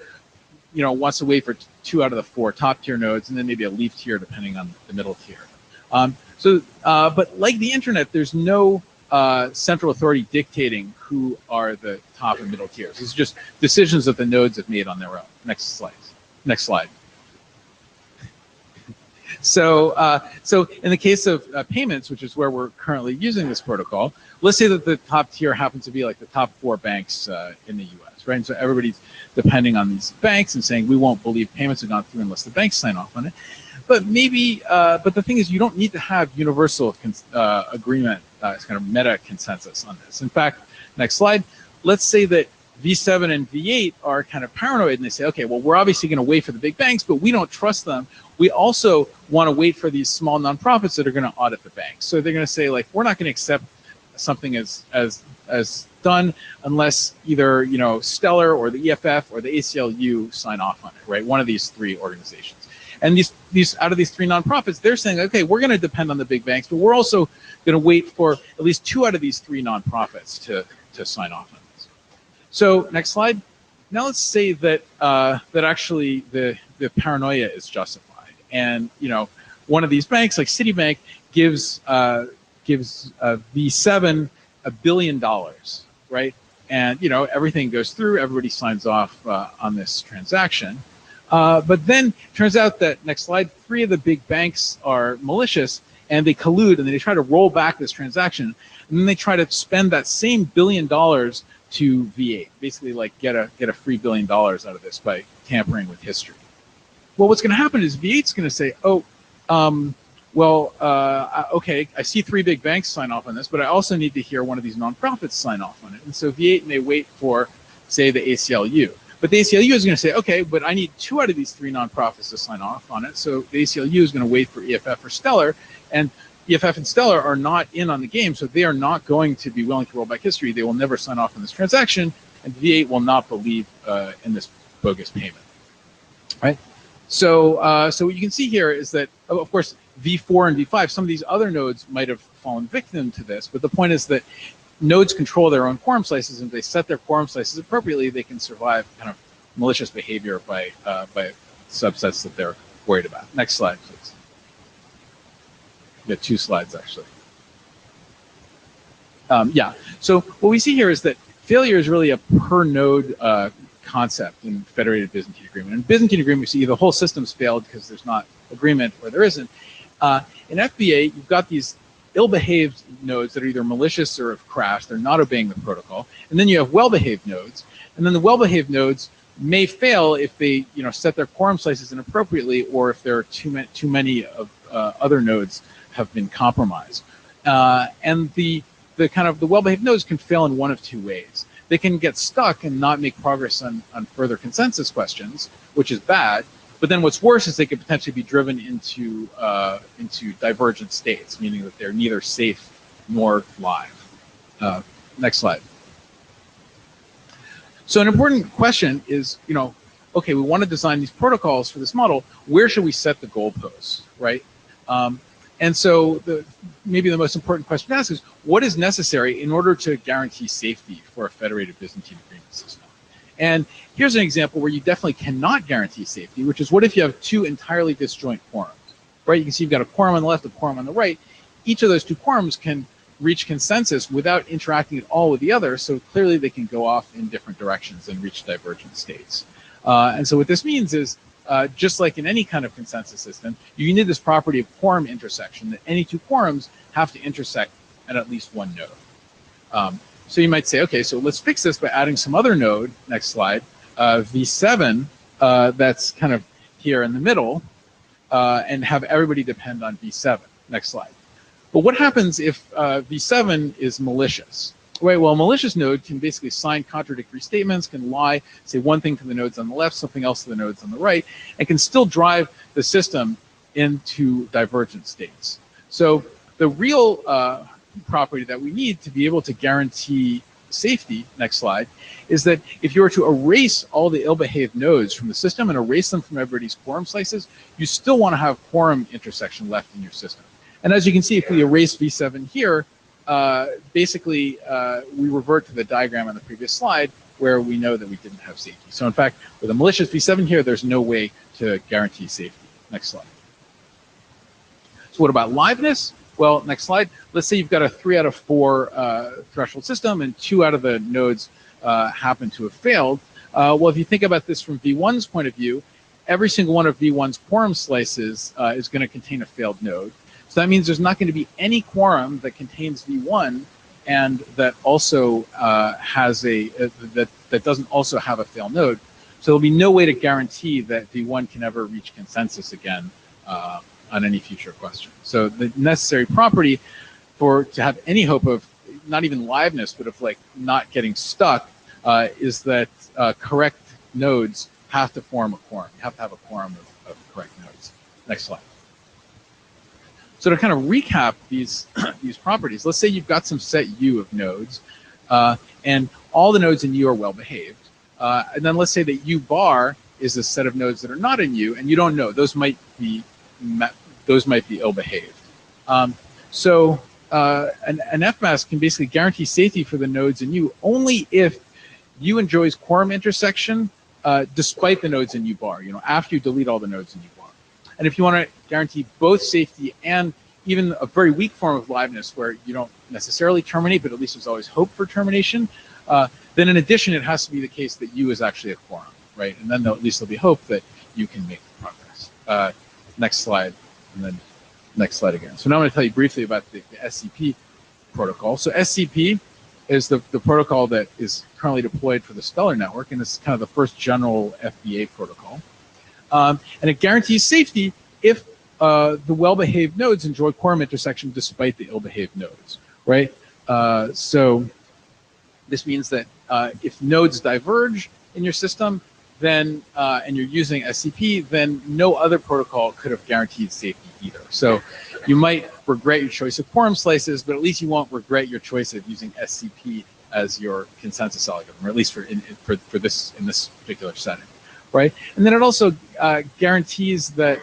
wants to wait for 2 out of the 4 top tier nodes, and then maybe a leaf tier depending on the middle tier. But like the internet, there's no central authority dictating who are the top and middle tiers. It's just decisions that the nodes have made on their own. Next slide. Next slide. So in the case of payments, which is where we're currently using this protocol, let's say that the top tier happens to be like the top 4 banks in the US, right? And so everybody's depending on these banks and saying, we won't believe payments have gone through unless the banks sign off on it. But maybe, but the thing is, you don't need to have universal agreement, it's kind of meta consensus on this. In fact, next slide, let's say that V7 and V8 are kind of paranoid and they say, okay, well, we're obviously going to wait for the big banks, but we don't trust them. We also want to wait for these small nonprofits that are going to audit the banks. So they're going to say, like, we're not going to accept something as done unless either, Stellar or the EFF or the ACLU sign off on it, right? One of these 3 organizations. And these out of these 3 nonprofits, they're saying, okay, we're going to depend on the big banks, but we're also going to wait for at least 2 out of these 3 nonprofits to sign off on this. So next slide. Now let's say that that actually the paranoia is justified, and one of these banks, like Citibank, gives V7 $1 billion, right? And everything goes through, everybody signs off on this transaction. But then turns out that, next slide, 3 of the big banks are malicious and they collude and they try to roll back this transaction. And then they try to spend that same $1 billion to V8, basically like get a free $1 billion out of this by tampering with history. Well, what's going to happen is V8's going to say, oh, okay, I see 3 big banks sign off on this, but I also need to hear one of these nonprofits sign off on it. And so V8 may wait for, say, the ACLU. But the ACLU is going to say, okay, but I need 2 out of these 3 nonprofits to sign off on it. So the ACLU is going to wait for EFF or Stellar, and EFF and Stellar are not in on the game, so they are not going to be willing to roll back history. They will never sign off on this transaction, and V8 will not believe in this bogus payment, right? So, so what you can see here is that, of course, V4 and V5, some of these other nodes might have fallen victim to this, but the point is that nodes control their own quorum slices, and if they set their quorum slices appropriately, they can survive kind of malicious behavior by subsets that they're worried about. Next slide, please. We got 2 slides, actually. Yeah, so what we see here is that failure is really a per node concept in federated Byzantine agreement. In Byzantine agreement, we see the whole system's failed because there's not agreement or there isn't. In FBA, you've got these ill-behaved nodes that are either malicious or have crashed. They're not obeying the protocol. And then you have well-behaved nodes. And then the well-behaved nodes may fail if they set their quorum slices inappropriately, or if there are too many of other nodes have been compromised. And the well-behaved nodes can fail in one of 2 ways. They can get stuck and not make progress on further consensus questions, which is bad. But then what's worse is they could potentially be driven into divergent states, meaning that they're neither safe nor live. Next slide. So an important question is, okay, we want to design these protocols for this model. Where should we set the goalposts, right? And so maybe the most important question to ask is, what is necessary in order to guarantee safety for a federated Byzantine agreement system? And here's an example where you definitely cannot guarantee safety, which is, what if you have 2 entirely disjoint quorums, right? You can see you've got a quorum on the left, a quorum on the right. Each of those 2 quorums can reach consensus without interacting at all with the other, so clearly they can go off in different directions and reach divergent states. And so what this means is, just like in any kind of consensus system, you need this property of quorum intersection, that any 2 quorums have to intersect at least 1 node. So you might say, okay, so let's fix this by adding some other node, next slide, V7, that's kind of here in the middle, and have everybody depend on V7. Next slide. But what happens if v7 is malicious? Right, well, a malicious node can basically sign contradictory statements, can lie, say one thing to the nodes on the left, something else to the nodes on the right, and can still drive the system into divergent states. So the real property that we need to be able to guarantee safety, next slide, is that if you were to erase all the ill-behaved nodes from the system and erase them from everybody's quorum slices, you still want to have quorum intersection left in your system. And as you can see, if we erase v7 here, basically we revert to the diagram on the previous slide where we know that we didn't have safety. So in fact, with a malicious v7 here, there's no way to guarantee safety. Next slide. So what about liveness? Well, next slide. Let's say you've got a 3 out of 4 threshold system and 2 out of the nodes happen to have failed. Well, if you think about this from v1's point of view, every single one of v1's quorum slices is going to contain a failed node. So that means there's not going to be any quorum that contains v1 and that also has a that doesn't also have a failed node. So there'll be no way to guarantee that v1 can ever reach consensus again on any future question. So the necessary property to have any hope of not even liveness, but of like not getting stuck, is that correct nodes have to form a quorum. You have to have a quorum of correct nodes. Next slide. So to kind of recap these these properties, let's say you've got some set U of nodes, and all the nodes in U are well behaved, and then let's say that U bar is a set of nodes that are not in U, and you don't know, those might be ill behaved. So an FMAS can basically guarantee safety for the nodes in U only if U enjoys quorum intersection despite the nodes in U bar. You know, after you delete all the nodes in U bar. And if you want to guarantee both safety and even a very weak form of liveness where you don't necessarily terminate, but at least there's always hope for termination, then in addition, it has to be the case that U is actually a quorum, right? And then at least there'll be hope that you can make progress. Next slide, and then next slide again. So now I'm going to tell you briefly about the SCP protocol. So SCP is the protocol that is currently deployed for the Stellar network, and this is kind of the first general FBA protocol. And it guarantees safety if the well-behaved nodes enjoy quorum intersection despite the ill-behaved nodes, right? So this means that if nodes diverge in your system, then and you're using SCP, then no other protocol could have guaranteed safety either. So you might regret your choice of quorum slices, but at least you won't regret your choice of using SCP as your consensus algorithm, or at least for this in this particular setting, right? And then it also guarantees that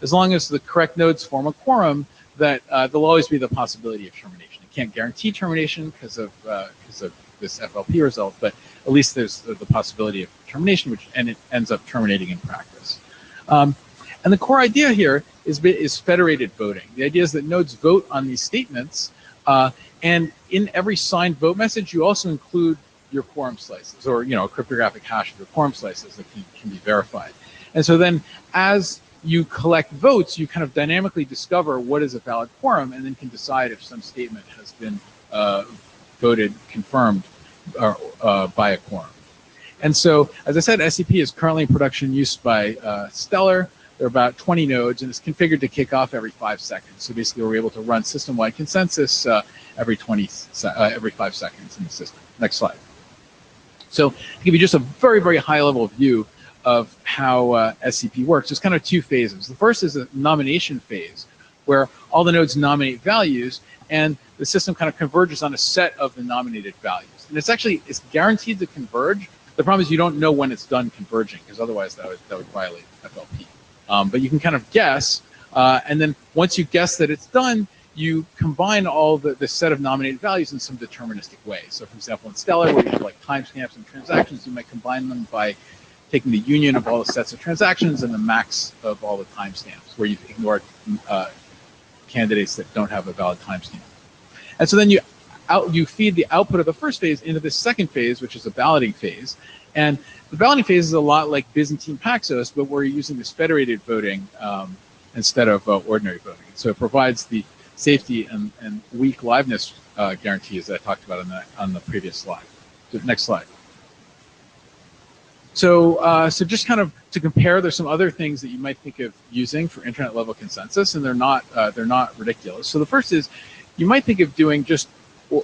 as long as the correct nodes form a quorum, that there'll always be the possibility of termination. It can't guarantee termination because of this FLP result, but at least there's the possibility of termination, and it ends up terminating in practice. And the core idea here is federated voting. The idea is that nodes vote on these statements, and in every signed vote message, you also include your quorum slices, or a cryptographic hash of your quorum slices that can be verified. And so then, as you collect votes, you kind of dynamically discover what is a valid quorum, and then can decide if some statement has been voted confirmed by a quorum. And so, as I said, SCP is currently in production use by Stellar. There are about 20 nodes, and it's configured to kick off every 5 seconds. So basically, we're able to run system-wide consensus every 5 seconds in the system. Next slide. So to give you just a very, very high-level view of how SCP works, there's kind of 2 phases. The first is a nomination phase, where all the nodes nominate values, and the system kind of converges on a set of the nominated values. And it's guaranteed to converge. The problem is you don't know when it's done converging, because otherwise that would violate FLP. But you can kind of guess, and then once you guess that it's done, you combine all the set of nominated values in some deterministic way. So for example, in Stellar, where you have like timestamps and transactions, you might combine them by taking the union of all the sets of transactions and the max of all the timestamps, where you've ignored candidates that don't have a valid timestamp. And so then you feed the output of the first phase into the second phase, which is a balloting phase. And the balloting phase is a lot like Byzantine Paxos, but where you're using this federated voting instead of ordinary voting. So it provides the safety and weak liveness guarantees that I talked about on the previous slide. So next slide. So just kind of to compare, there's some other things that you might think of using for internet level consensus, and they're not ridiculous. So the first is, you might think of doing just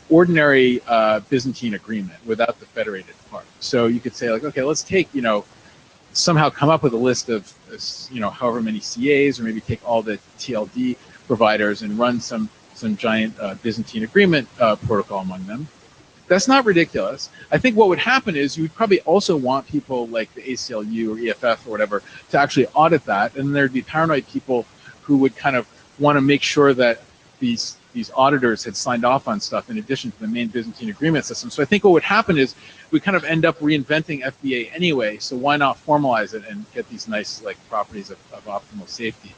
ordinary Byzantine agreement without the federated part. So you could say like, okay, let's take, somehow come up with a list of, however many CAs, or maybe take all the TLD providers and run some giant Byzantine agreement protocol among them. That's not ridiculous. I think what would happen is you would probably also want people like the ACLU or EFF or whatever to actually audit that, and then there'd be paranoid people who would kind of want to make sure that these auditors had signed off on stuff in addition to the main Byzantine agreement system. So I think what would happen is we kind of end up reinventing FBA anyway, so why not formalize it and get these nice like properties of optimal safety.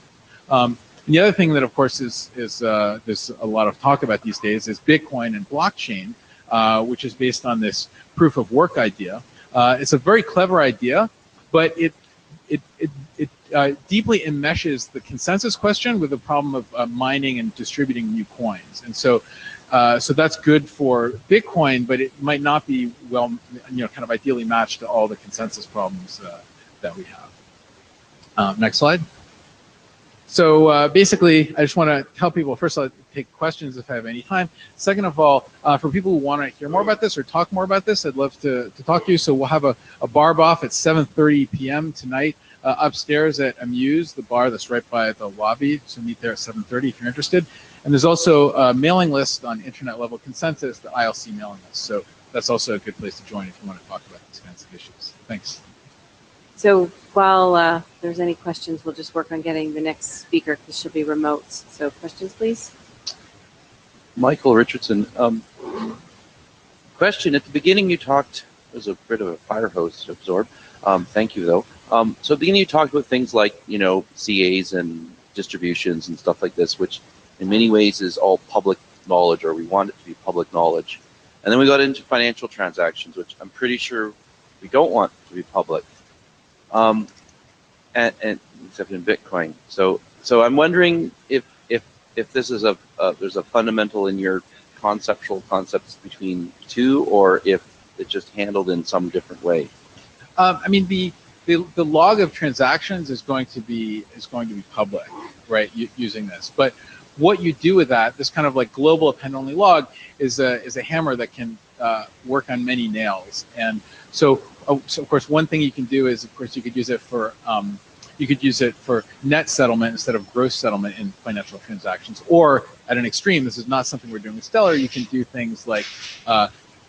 And the other thing that of course is there's a lot of talk about these days is Bitcoin and blockchain, which is based on this proof of work idea. It's a very clever idea, but it deeply enmeshes the consensus question with the problem of mining and distributing new coins. And so that's good for Bitcoin, but it might not be well, kind of ideally matched to all the consensus problems that we have. Next slide. So basically, I just want to tell people, first I'll take questions if I have any time. Second of all, for people who want to hear more about this or talk more about this, I'd love to talk to you. So we'll have a barb off at 7:30 p.m. tonight upstairs at Amuse, the bar that's right by the lobby. So meet there at 7:30 if you're interested. And there's also a mailing list on internet level consensus, the ILC mailing list. So that's also a good place to join if you want to talk about these kinds of issues. Thanks. So while there's any questions, we'll just work on getting the next speaker, because she'll be remote. So questions, please. Michael Richardson. Question, at the beginning you talked, it was a bit of a fire hose to absorb. Thank you though. So at the beginning you talked about things like, CAs and distributions and stuff like this, which in many ways is all public knowledge, or we want it to be public knowledge. And then we got into financial transactions, which I'm pretty sure we don't want to be public. And except in Bitcoin. So I'm wondering if this is there's a fundamental in your conceptual concepts between two, or if it's just handled in some different way. I mean, the log of transactions is going to be public, right? Using this, but what you do with that, this kind of like global append-only log, is a hammer that can work on many nails. And so of course, one thing you can do is, of course, you could use it for net settlement instead of gross settlement in financial transactions. Or at an extreme, this is not something we're doing with Stellar. You can do things like,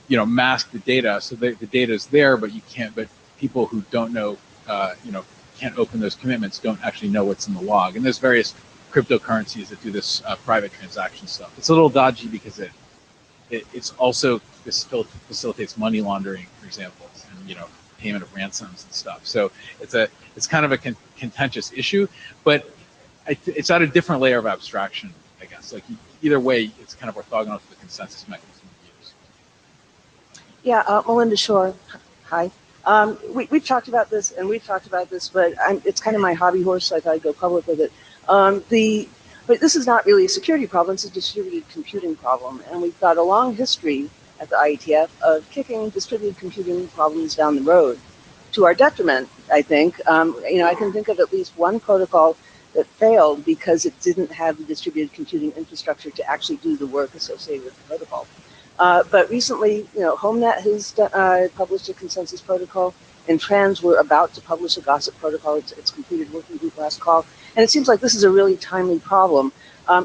mask the data, so the data is there, but you can't. But people who don't know, can't open those commitments, don't actually know what's in the log. And there's various cryptocurrencies that do this private transaction stuff. It's a little dodgy because it's also, this facilitates money laundering, for example, and payment of ransoms and stuff. So it's kind of a contentious issue, but it's at a different layer of abstraction, I guess. Like either way, it's kind of orthogonal to the consensus mechanism we use. Yeah, Melinda Shore. Hi. We've talked about this, but it's kind of my hobby horse, so I thought I'd go public with it. But this is not really a security problem, it's a distributed computing problem. And we've got a long history at the IETF of kicking distributed computing problems down the road to our detriment, I think. I can think of at least one protocol that failed because it didn't have the distributed computing infrastructure to actually do the work associated with the protocol. But recently, HomeNet has published a consensus protocol, and Trans were about to publish a gossip protocol. It's completed working group last call. And it seems like this is a really timely problem.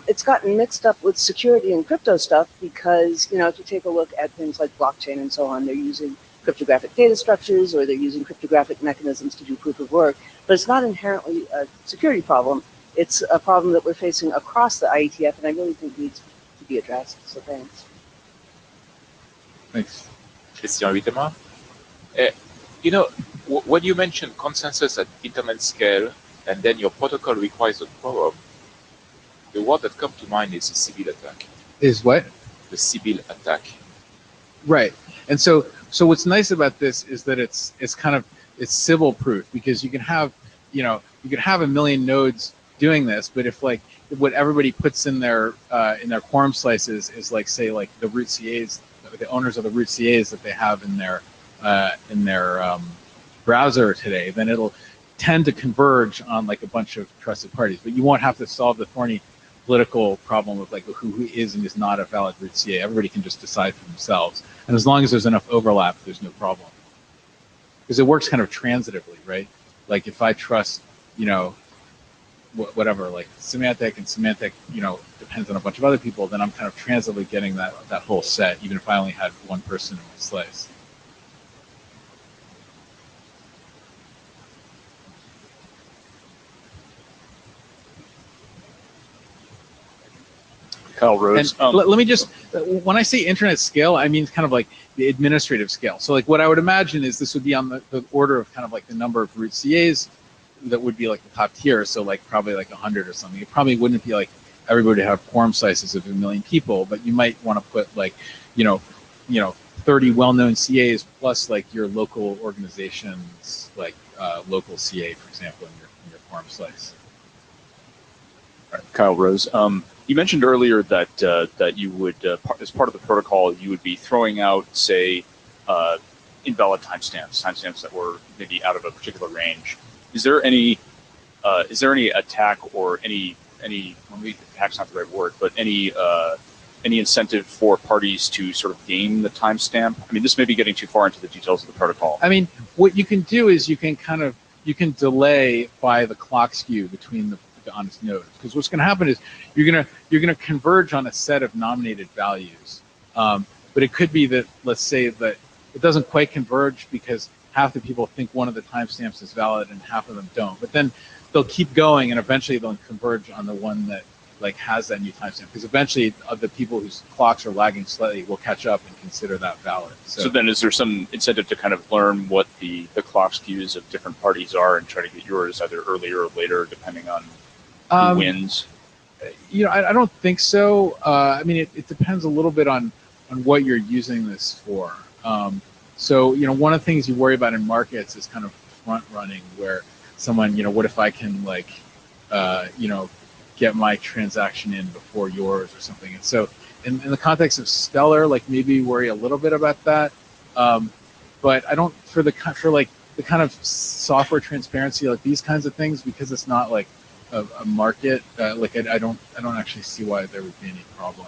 It's gotten mixed up with security and crypto stuff because, if you take a look at things like blockchain and so on, they're using cryptographic data structures, or they're using cryptographic mechanisms to do proof of work. But it's not inherently a security problem. It's a problem that we're facing across the IETF, and I really think needs to be addressed. So thanks. Thanks. Christian Wittema. When you mention consensus at internet scale, and then your protocol requires a quorum, the word that comes to mind is a Sybil attack. Is what? The Sybil attack. Right. And so what's nice about this is that it's Sybil proof, because you can have a million nodes doing this, but if like what everybody puts in their quorum slices is like, say, like the root CAs, the owners of the root CAs that they have in their browser today, then it'll tend to converge on like a bunch of trusted parties, but you won't have to solve the thorny political problem of like who is and is not a valid root CA. Everybody can just decide for themselves. And as long as there's enough overlap, there's no problem. Because it works kind of transitively, right? Like if I trust, you know, whatever, like Symantec, and Symantec, you know, depends on a bunch of other people, then I'm kind of transitively getting that whole set, even if I only had one person in my slice. Kyle Rose. Let me just, when I say internet scale, I mean kind of like the administrative scale. So like what I would imagine is this would be on the order of kind of like the number of root CAs that would be like the top tier. So like probably like 100 or something. It probably wouldn't be like everybody have quorum slices of 1 million people, but you might want to put like, you know, 30 well-known CAs plus like your local organization's like local CA, for example, in your quorum slice. All right, Kyle Rose. You mentioned earlier that that you would, as part of the protocol, you would be throwing out, say, invalid timestamps that were maybe out of a particular range. Is there any attack or any well, maybe attack's not the right word, but any incentive for parties to sort of game the timestamp? I mean, this may be getting too far into the details of the protocol. I mean, what you can do is you can delay by the clock skew between the honest nodes, because what's going to happen is you're going to converge on a set of nominated values, but it could be that, let's say that it doesn't quite converge because half the people think one of the timestamps is valid and half of them don't, but then they'll keep going and eventually they'll converge on the one that like has that new timestamp, because eventually the people whose clocks are lagging slightly will catch up and consider that valid. So then is there some incentive to kind of learn what the clock skews of different parties are and try to get yours either earlier or later depending on who wins? You know, I don't think so. I mean, it depends a little bit on what you're using this for. So, you know, one of the things you worry about in markets is kind of front running, where someone, you know, what if I can like, you know, get my transaction in before yours or something. And so in the context of Stellar, like maybe worry a little bit about that. But I don't, for like the kind of software transparency, like these kinds of things, because it's not like a market, like I don't actually see why there would be any problem.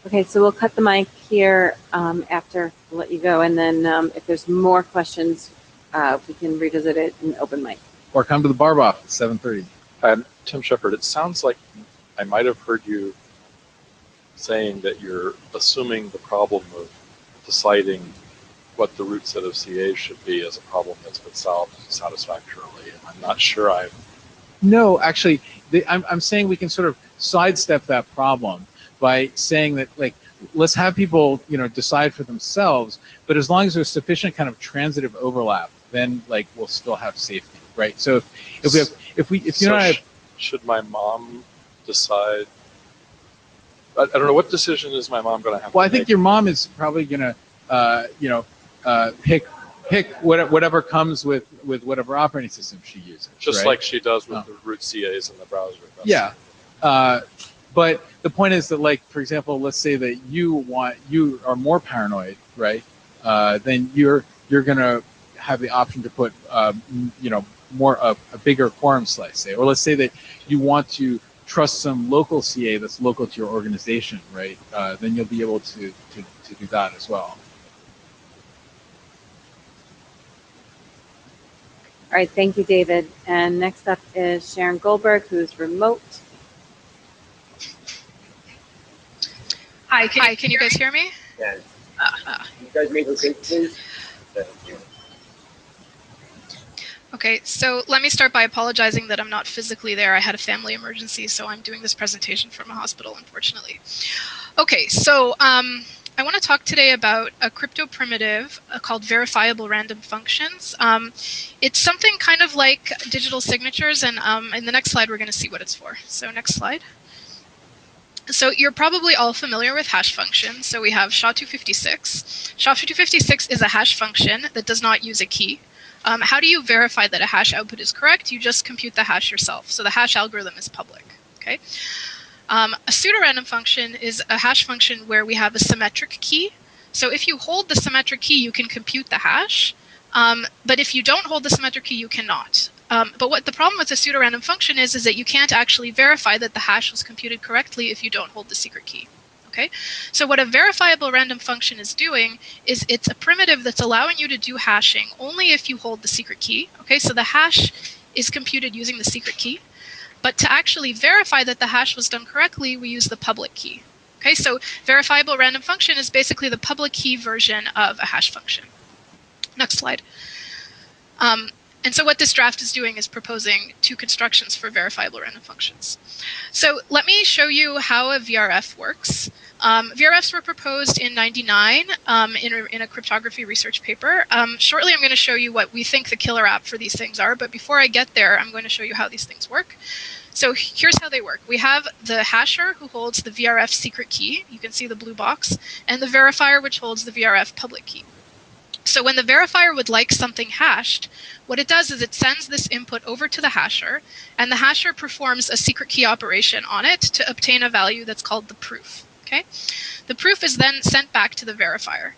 Okay, so we'll cut the mic here after we'll let you go, and then if there's more questions, we can revisit it in open mic. Or come to the Barb off at 7:30. Tim Shepard, it sounds like I might have heard you saying that you're assuming the problem of deciding what the root set of CAs should be as a problem that's been solved satisfactorily. I'm not sure I've... No, actually, I'm saying we can sort of sidestep that problem by saying that, like, let's have people, you know, decide for themselves, but as long as there's sufficient kind of transitive overlap, then like we'll still have safety, right? So if you and I should my mom decide? I don't know, what decision is my mom going to have? Well, to I think make? your mom is probably going to, you know, pick whatever comes with whatever operating system she uses. Just right? like she does with the root CAs in the browser. Yeah. But the point is that, like, for example, let's say that you are more paranoid, right? Then you're going to have the option to put, you know, a bigger quorum slice, say, or let's say that you want to trust some local CA that's local to your organization, right? Then you'll be able to do that as well. All right, thank you, David. And next up is Sharon Goldberg, who's remote. Hi, can you guys hear me? Yes. You guys make her think, please? Thank you. Okay, so let me start by apologizing that I'm not physically there. I had a family emergency, so I'm doing this presentation from a hospital, unfortunately. Okay, so I want to talk today about a crypto primitive called verifiable random functions. It's something kind of like digital signatures, and in the next slide we're going to see what it's for. So next slide. So you're probably all familiar with hash functions. So we have SHA-256. SHA-256 is a hash function that does not use a key. How do you verify that a hash output is correct? You just compute the hash yourself. So the hash algorithm is public. Okay. A pseudorandom function is a hash function where we have a symmetric key. So if you hold the symmetric key, you can compute the hash. But if you don't hold the symmetric key, you cannot. But what the problem with a pseudorandom function is that you can't actually verify that the hash was computed correctly if you don't hold the secret key. Okay? So what a verifiable random function is doing is it's a primitive that's allowing you to do hashing only if you hold the secret key. Okay? So the hash is computed using the secret key. But to actually verify that the hash was done correctly, we use the public key. Okay? So verifiable random function is basically the public key version of a hash function. Next slide. And so what this draft is doing is proposing two constructions for verifiable random functions. So let me show you how a VRF works. VRFs were proposed in '99 in a cryptography research paper. Shortly, I'm going to show you what we think the killer app for these things are, but before I get there, I'm going to show you how these things work. So here's how they work. We have the hasher who holds the VRF secret key. You can see the blue box, and the verifier which holds the VRF public key. So when the verifier would like something hashed, what it does is it sends this input over to the hasher, and the hasher performs a secret key operation on it to obtain a value that's called the proof. Okay? The proof is then sent back to the verifier.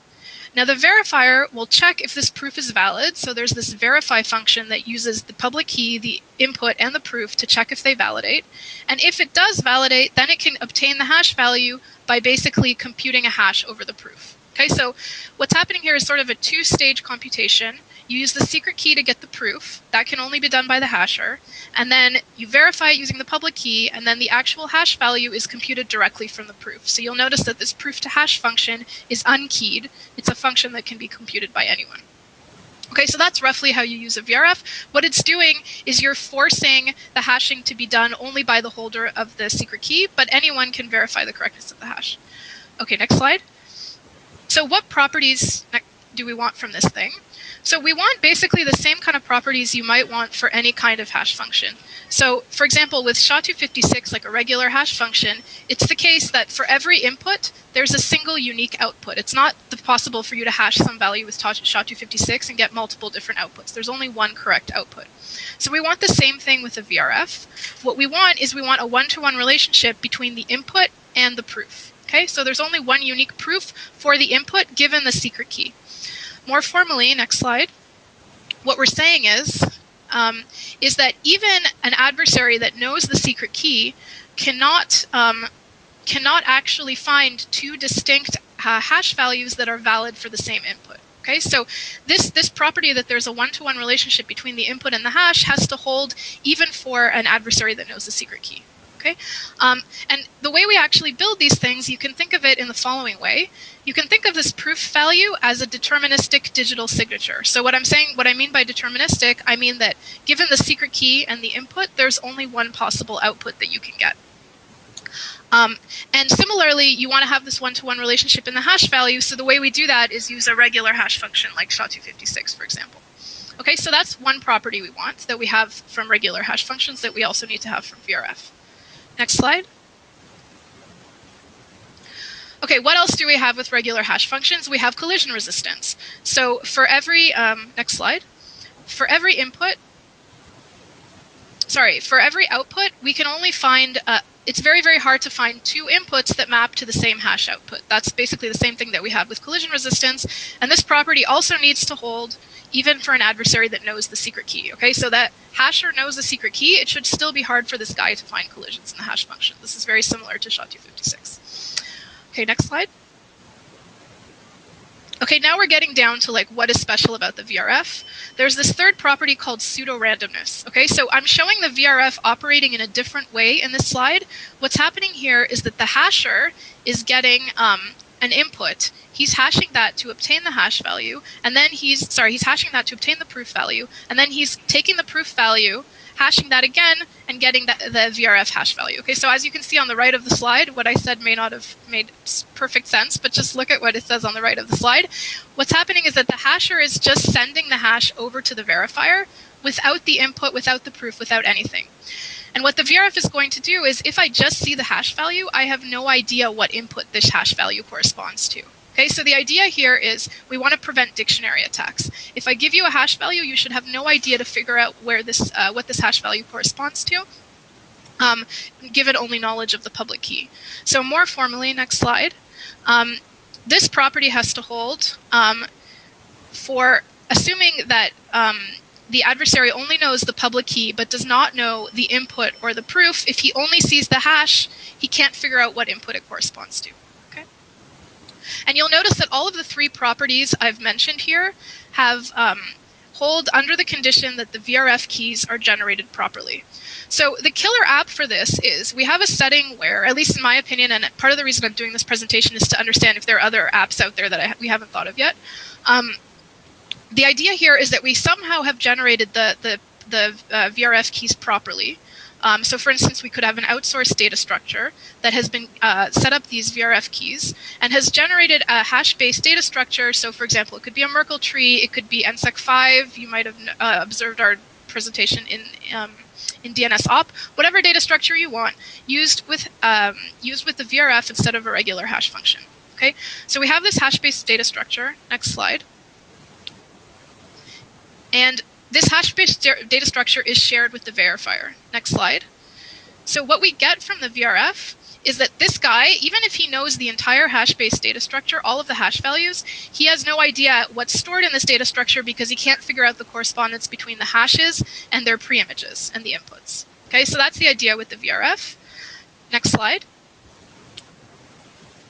Now the verifier will check if this proof is valid, so there's this verify function that uses the public key, the input, and the proof to check if they validate. And if it does validate, then it can obtain the hash value by basically computing a hash over the proof. Okay, so what's happening here is sort of a two-stage computation. You use the secret key to get the proof. That can only be done by the hasher. And then you verify it using the public key, and then the actual hash value is computed directly from the proof. So you'll notice that this proof to hash function is unkeyed. It's a function that can be computed by anyone. Okay, so that's roughly how you use a VRF. What it's doing is you're forcing the hashing to be done only by the holder of the secret key, but anyone can verify the correctness of the hash. Okay, next slide. So what properties do we want from this thing? So we want basically the same kind of properties you might want for any kind of hash function. So for example, with SHA-256, like a regular hash function, it's the case that for every input, there's a single unique output. It's not possible for you to hash some value with SHA-256 and get multiple different outputs. There's only one correct output. So we want the same thing with a VRF. What we want is we want a one-to-one relationship between the input and the proof. Okay, so there's only one unique proof for the input given the secret key. More formally, next slide, what we're saying is that even an adversary that knows the secret key cannot actually find two distinct hash values that are valid for the same input. Okay, so this property that there's a one-to-one relationship between the input and the hash has to hold even for an adversary that knows the secret key. Okay, and the way we actually build these things, you can think of it in the following way. You can think of this proof value as a deterministic digital signature. So what I mean by deterministic, I mean that given the secret key and the input, there's only one possible output that you can get. And similarly, you want to have this one-to-one relationship in the hash value. So the way we do that is use a regular hash function like SHA-256, for example. Okay, so that's one property we want that we have from regular hash functions that we also need to have from VRF. Next slide. Okay, what else do we have with regular hash functions? We have collision resistance. So for every, next slide, for every output, we can only find, it's very, very hard to find two inputs that map to the same hash output. That's basically the same thing that we have with collision resistance. And this property also needs to hold even for an adversary that knows the secret key. Okay, so that hasher knows the secret key, it should still be hard for this guy to find collisions in the hash function. This is very similar to SHA-256. Okay, next slide. Okay, now we're getting down to like what is special about the VRF. There's this third property called pseudo-randomness. Okay, so I'm showing the VRF operating in a different way in this slide. What's happening here is that the hasher is getting an input. He's hashing that to obtain the hash value, and then he's hashing that to obtain the proof value, and then he's taking the proof value, hashing that again, and getting the VRF hash value. Okay, so as you can see on the right of the slide, what I said may not have made perfect sense, but just look at what it says on the right of the slide. What's happening is that the hasher is just sending the hash over to the verifier without the input, without the proof, without anything. And what the VRF is going to do is if I just see the hash value, I have no idea what input this hash value corresponds to. Okay, so the idea here is we want to prevent dictionary attacks. If I give you a hash value, you should have no idea to figure out where this, what this hash value corresponds to, given only knowledge of the public key. So more formally, next slide, this property has to hold for assuming that the adversary only knows the public key but does not know the input or the proof, if he only sees the hash, he can't figure out what input it corresponds to. Okay? And you'll notice that all of the three properties I've mentioned here have hold under the condition that the VRF keys are generated properly. So the killer app for this is we have a setting where, at least in my opinion, and part of the reason I'm doing this presentation is to understand if there are other apps out there that we haven't thought of yet. The idea here is that we somehow have generated the VRF keys properly. So for instance, we could have an outsourced data structure that has been set up these VRF keys and has generated a hash-based data structure. So for example, it could be a Merkle tree, it could be NSEC5, you might have observed our presentation in DNSOP, whatever data structure you want, used with the VRF instead of a regular hash function. Okay, so we have this hash-based data structure. Next slide. And this hash-based data structure is shared with the verifier. Next slide. So what we get from the VRF is that this guy, even if he knows the entire hash-based data structure, all of the hash values, he has no idea what's stored in this data structure because he can't figure out the correspondence between the hashes and their preimages and the inputs. Okay, so that's the idea with the VRF. Next slide.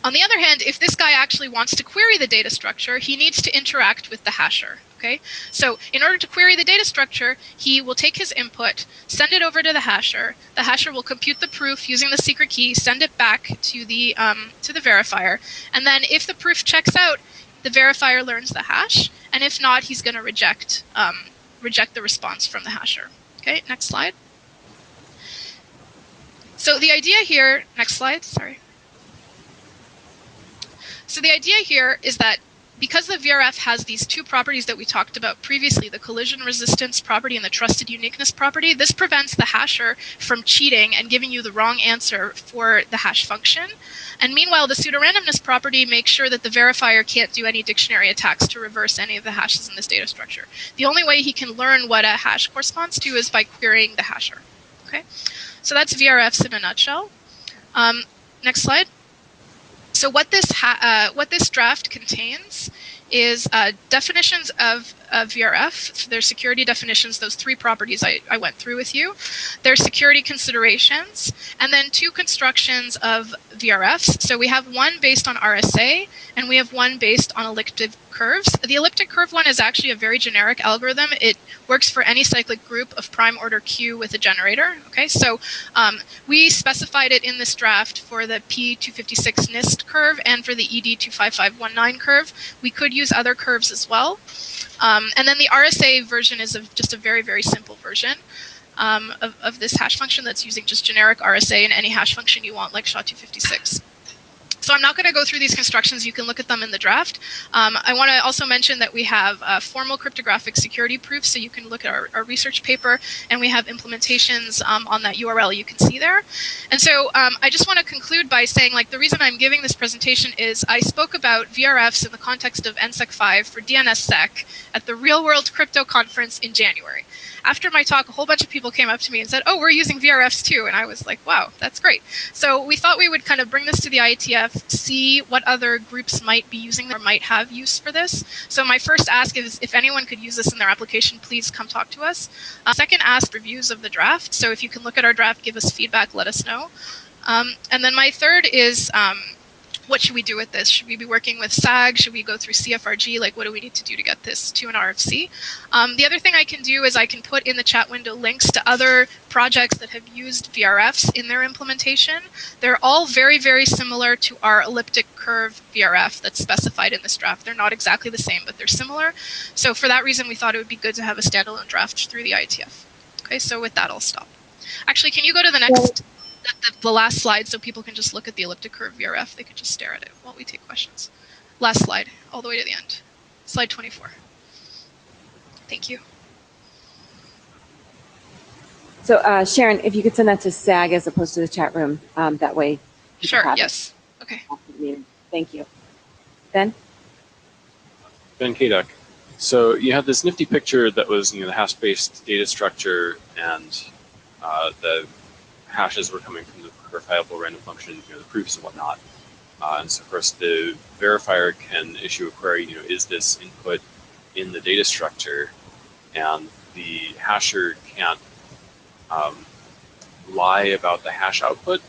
On the other hand, if this guy actually wants to query the data structure, he needs to interact with the hasher. Okay, so in order to query the data structure, he will take his input, send it over to the hasher. The hasher will compute the proof using the secret key, send it back to the verifier, and then if the proof checks out, the verifier learns the hash, and if not, he's going to reject the response from the hasher. Okay, next slide. So the idea here, next slide, sorry. So the idea here is that because the VRF has these two properties that we talked about previously, the collision resistance property and the trusted uniqueness property, this prevents the hasher from cheating and giving you the wrong answer for the hash function. And meanwhile, the pseudorandomness property makes sure that the verifier can't do any dictionary attacks to reverse any of the hashes in this data structure. The only way he can learn what a hash corresponds to is by querying the hasher. Okay, so that's VRFs in a nutshell. Next slide. So what this draft contains is definitions of VRF, their security definitions, those three properties I went through with you, their security considerations, and then two constructions of VRFs. So we have one based on RSA, and we have one based on elliptic curves. The elliptic curve one is actually a very generic algorithm. It works for any cyclic group of prime order Q with a generator. Okay, so we specified it in this draft for the P256 NIST curve and for the ED25519 curve. We could use other curves as well. And then the RSA version is just a very, very simple version of this hash function that's using just generic RSA in any hash function you want, like SHA-256. So I'm not going to go through these constructions. You can look at them in the draft. I want to also mention that we have formal cryptographic security proofs, so you can look at our research paper, and we have implementations on that URL you can see there. And so I just want to conclude by saying, like, the reason I'm giving this presentation is I spoke about VRFs in the context of NSEC5 for DNSSEC at the Real World Crypto Conference in January. After my talk, a whole bunch of people came up to me and said, oh, we're using VRFs too. And I was like, wow, that's great. So we thought we would kind of bring this to the IETF, see what other groups might be using them or might have use for this. So my first ask is if anyone could use this in their application, please come talk to us. Second ask, reviews of the draft. So if you can look at our draft, give us feedback, let us know. And then my third is, what should we do with this? Should we be working with SAAG? Should we go through CFRG? Like, what do we need to do to get this to an RFC? The other thing I can do is I can put in the chat window links to other projects that have used VRFs in their implementation. They're all very, very similar to our elliptic curve VRF that's specified in this draft. They're not exactly the same, but they're similar. So for that reason, we thought it would be good to have a standalone draft through the IETF. Okay, so with that, I'll stop. Actually, can you go to the next? The last slide, so people can just look at the elliptic curve VRF. They can just stare at it while we take questions. Last slide, all the way to the end. Slide 24. Thank you. So Sharon, if you could send that to SAG as opposed to the chat room, that way. Sure, yes. Okay. Thank you. Ben? Ben Kadek. So you had this nifty picture that was, the hash-based data structure, and the hashes were coming from the verifiable random function, the proofs and whatnot. And so, of course, the verifier can issue a query, is this input in the data structure, and the hasher can't lie about the hash output,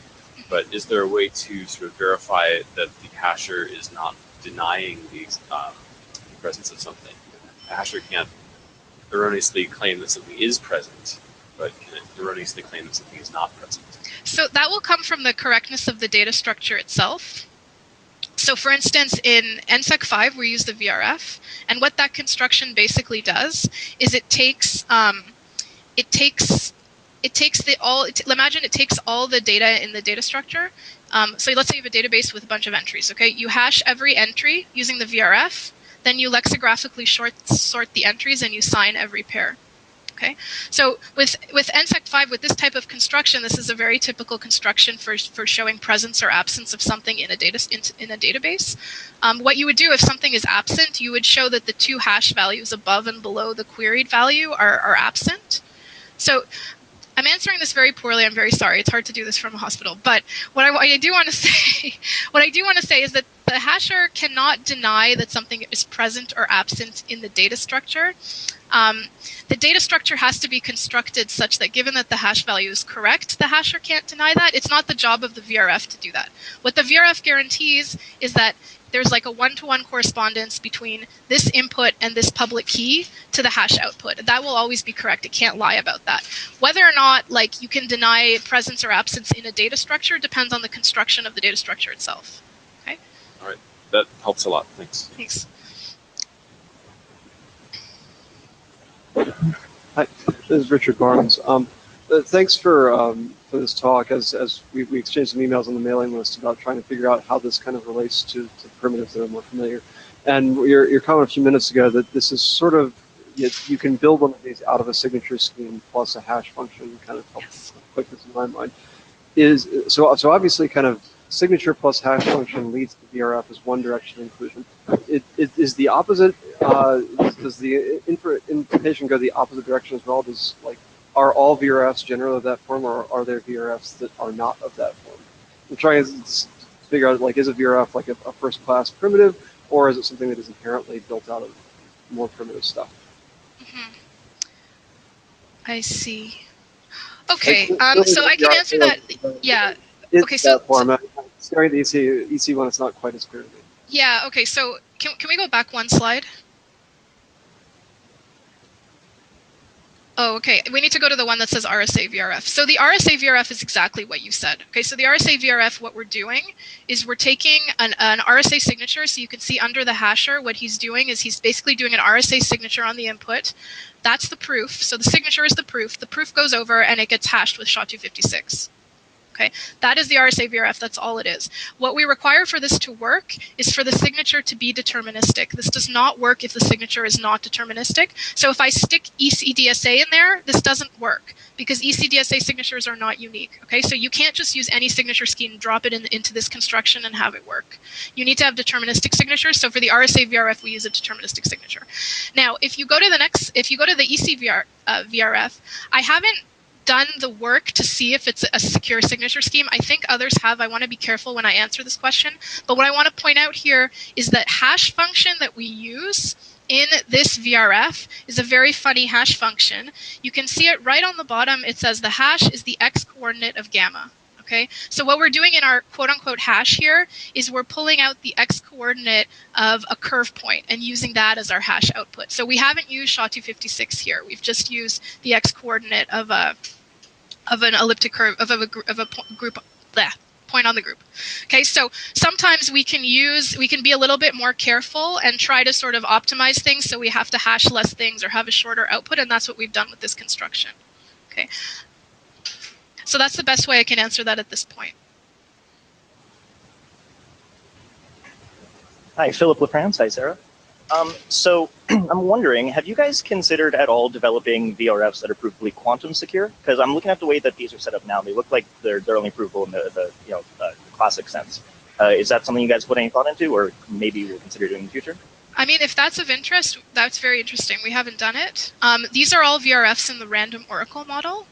but is there a way to sort of verify that the hasher is not denying the presence of something? The hasher can't erroneously claim that something is present, but can it erroneously claim that something is not present? So that will come from the correctness of the data structure itself. So for instance, in NSEC5, we use the VRF, and what that construction basically does is it takes all the data in the data structure. So let's say you have a database with a bunch of entries, okay? You hash every entry using the VRF, then you lexicographically sort the entries and you sign every pair. Okay, so with NSEC5, with this type of construction, this is a very typical construction for showing presence or absence of something in a database. What you would do if something is absent, you would show that the two hash values above and below the queried value are absent. So I'm answering this very poorly. I'm very sorry. It's hard to do this from a hospital. But what I do want to say, is that the hasher cannot deny that something is present or absent in the data structure. The data structure has to be constructed such that given that the hash value is correct, the hasher can't deny that. It's not the job of the VRF to do that. What the VRF guarantees is that there's like a one-to-one correspondence between this input and this public key to the hash output. That will always be correct. It can't lie about that. Whether or not you can deny presence or absence in a data structure depends on the construction of the data structure itself. Okay? All right, that helps a lot. Thanks. Thanks. Hi, this is Richard Barnes. Thanks for this talk. As we exchanged some emails on the mailing list about trying to figure out how this kind of relates to primitives that are more familiar. And your comment a few minutes ago that this is sort of, you can build one of these out of a signature scheme plus a hash function, kind of helps quickness in my mind. So obviously kind of signature plus hash function leads to VRF as one direction inclusion. Is the opposite, does the implementation go the opposite direction as well? Are all VRFs generally of that form, or are there VRFs that are not of that form? I'm trying to figure out, is a VRF like a first-class primitive, or is it something that is inherently built out of more primitive stuff? Mm-hmm. I see. Okay, so I can answer that. Yeah. Okay, so form. Staring at the EC one, it's not quite as clear to me. Yeah. Okay. So can we go back one slide? Oh, okay. We need to go to the one that says RSA VRF. So the RSA VRF is exactly what you said. Okay. So the RSA VRF, what we're doing is we're taking an RSA signature. So you can see under the hasher, what he's doing is he's basically doing an RSA signature on the input. That's the proof. So the signature is the proof. The proof goes over and it gets hashed with SHA-256. Okay, that is the RSA VRF. That's all it is. What we require for this to work is for the signature to be deterministic. This does not work if the signature is not deterministic. So if I stick ECDSA in there, this doesn't work because ECDSA signatures are not unique. Okay, so you can't just use any signature scheme, drop it into this construction, and have it work. You need to have deterministic signatures. So for the RSA VRF, we use a deterministic signature. Now, if you go to the EC VRF, I haven't done the work to see if it's a secure signature scheme. I think others have. I want to be careful when I answer this question. But what I want to point out here is that hash function that we use in this VRF is a very funny hash function. You can see it right on the bottom. It says the hash is the x coordinate of gamma. Okay, so what we're doing in our quote-unquote hash here is we're pulling out the x coordinate of a curve point and using that as our hash output. So we haven't used SHA-256 here. We've just used the x coordinate of an elliptic curve of a group point on the group. Okay, so sometimes we can be a little bit more careful and try to sort of optimize things so we have to hash less things or have a shorter output, and that's what we've done with this construction. Okay. So that's the best way I can answer that at this point. Hi, Philip LaFrance. Hi, Sarah. So I'm wondering, have you guys considered at all developing VRFs that are provably quantum secure? Because I'm looking at the way that these are set up now. They look like they're only provable in the classic sense. Is that something you guys put any thought into, or maybe will consider doing in the future? I mean, if that's of interest, that's very interesting. We haven't done it. These are all VRFs in the random oracle model.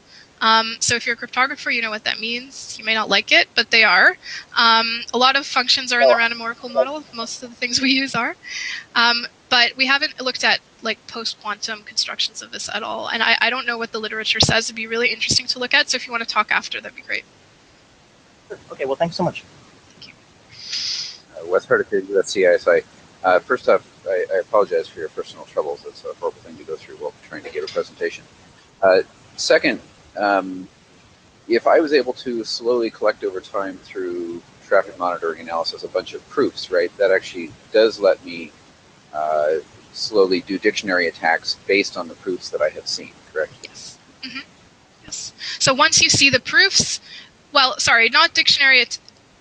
So if you're a cryptographer, you know what that means. You may not like it, but they are. A lot of functions are in the random oracle model. Most of the things we use are. but we haven't looked at like post-quantum constructions of this at all. And I don't know what the literature says. It'd be really interesting to look at. So if you want to talk after, that'd be great. Okay, well, thanks so much. Thank you. Wes Hardiker, USCISI. First off, I apologize for your personal troubles. It's a horrible thing to go through while trying to give a presentation. Second, if I was able to slowly collect over time through traffic monitoring analysis a bunch of proofs, right, that actually does let me slowly do dictionary attacks based on the proofs that I have seen, correct? Yes. Mm-hmm. Yes. So once you see the proofs, well, sorry, not dictionary.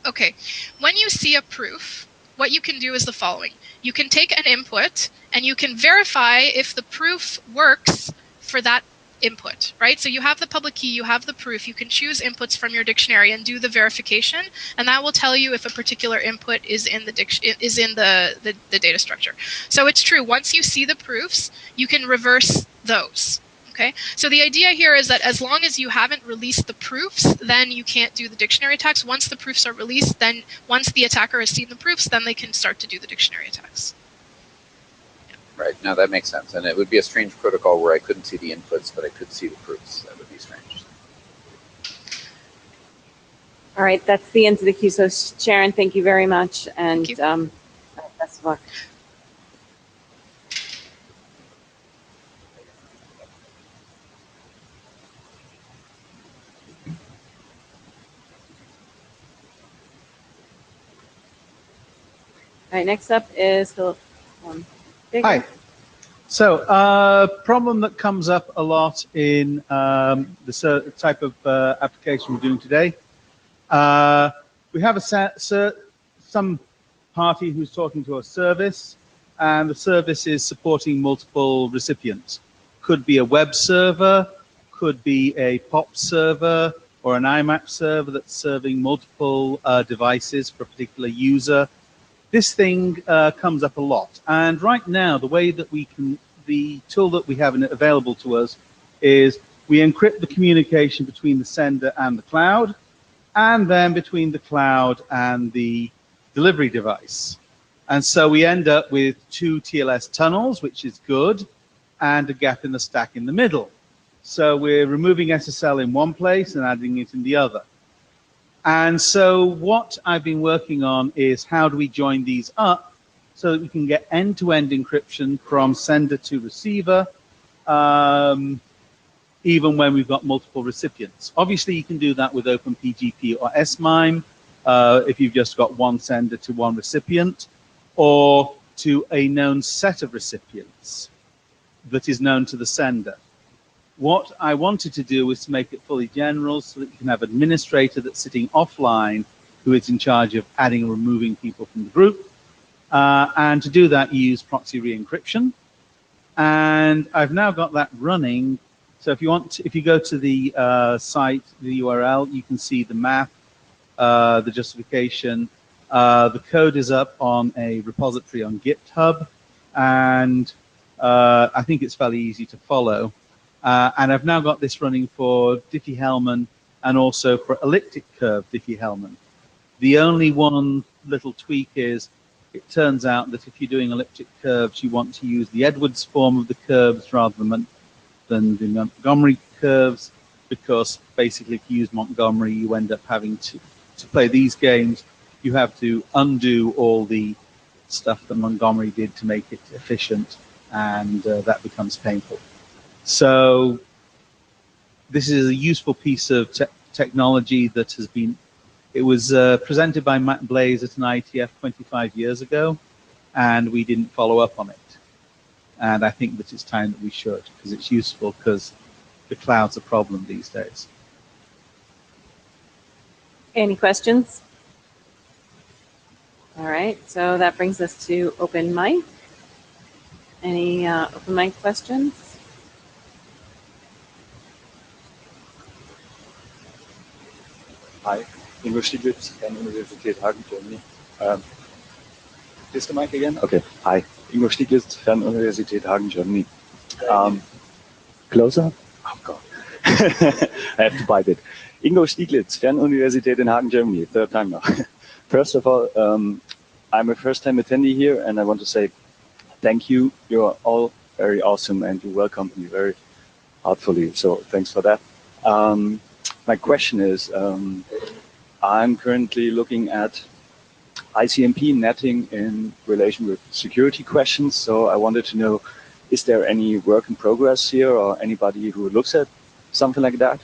Okay. When you see a proof, what you can do is the following. You can take an input and you can verify if the proof works for that input, right? So you have the public key, you have the proof, you can choose inputs from your dictionary and do the verification, and that will tell you if a particular input is in the the data structure. So it's true, once you see the proofs, you can reverse those. Okay, so the idea here is that as long as you haven't released the proofs, then you can't do the dictionary attacks. Once the proofs are released, then once the attacker has seen the proofs, then they can start to do the dictionary attacks. Right, now that makes sense. And it would be a strange protocol where I couldn't see the inputs, but I could see the proofs. That would be strange. All right, that's the end of the queue. So Sharon, thank you very much. And best of luck. All right, next up is Philip. Hi. So, problem that comes up a lot in the type of application we're doing today. We have some party who's talking to a service, and the service is supporting multiple recipients. Could be a web server, could be a POP server, or an IMAP server that's serving multiple devices for a particular user. This thing comes up a lot, and right now the way that the tool that we have available to us is we encrypt the communication between the sender and the cloud, and then between the cloud and the delivery device. And so we end up with 2 TLS tunnels, which is good, and a gap in the stack in the middle. So we're removing SSL in one place and adding it in the other. And so what I've been working on is how do we join these up so that we can get end-to-end encryption from sender to receiver, even when we've got multiple recipients. Obviously, you can do that with OpenPGP or SMIME if you've just got one sender to one recipient, or to a known set of recipients that is known to the sender. What I wanted to do was to make it fully general so that you can have an administrator that's sitting offline who is in charge of adding and removing people from the group. And to do that, you use proxy re-encryption. And I've now got that running. So if you go to the site, the URL, you can see the map, the justification. The code is up on a repository on GitHub. And I think it's fairly easy to follow. And I've now got this running for Diffie-Hellman and also for elliptic curve Diffie-Hellman. The only one little tweak is it turns out that if you're doing elliptic curves, you want to use the Edwards form of the curves rather than the Montgomery curves, because basically if you use Montgomery, you end up having to play these games. You have to undo all the stuff that Montgomery did to make it efficient, and that becomes painful. So this is a useful piece of technology that has been, it was presented by Matt Blaze at an IETF 25 years ago, and we didn't follow up on it. And I think that it's time that we should, because it's useful, because the cloud's a problem these days. Any questions? All right, so that brings us to open mic. Any open mic questions? Hi, Ingo Stieglitz, Fernuniversität Hagen, Germany. Is the mic again? Okay. Hi, Ingo Stieglitz, Fernuniversität Hagen, Germany. Closer? Oh God, I have to bite it. Ingo Stieglitz, Fernuniversität in Hagen, Germany. Third time now. First of all, I'm a first-time attendee here, and I want to say thank you. You're all very awesome, and you welcomed me very heartfully. So thanks for that. My question is, I'm currently looking at ICMP netting in relation with security questions. So I wanted to know, is there any work in progress here, or anybody who looks at something like that?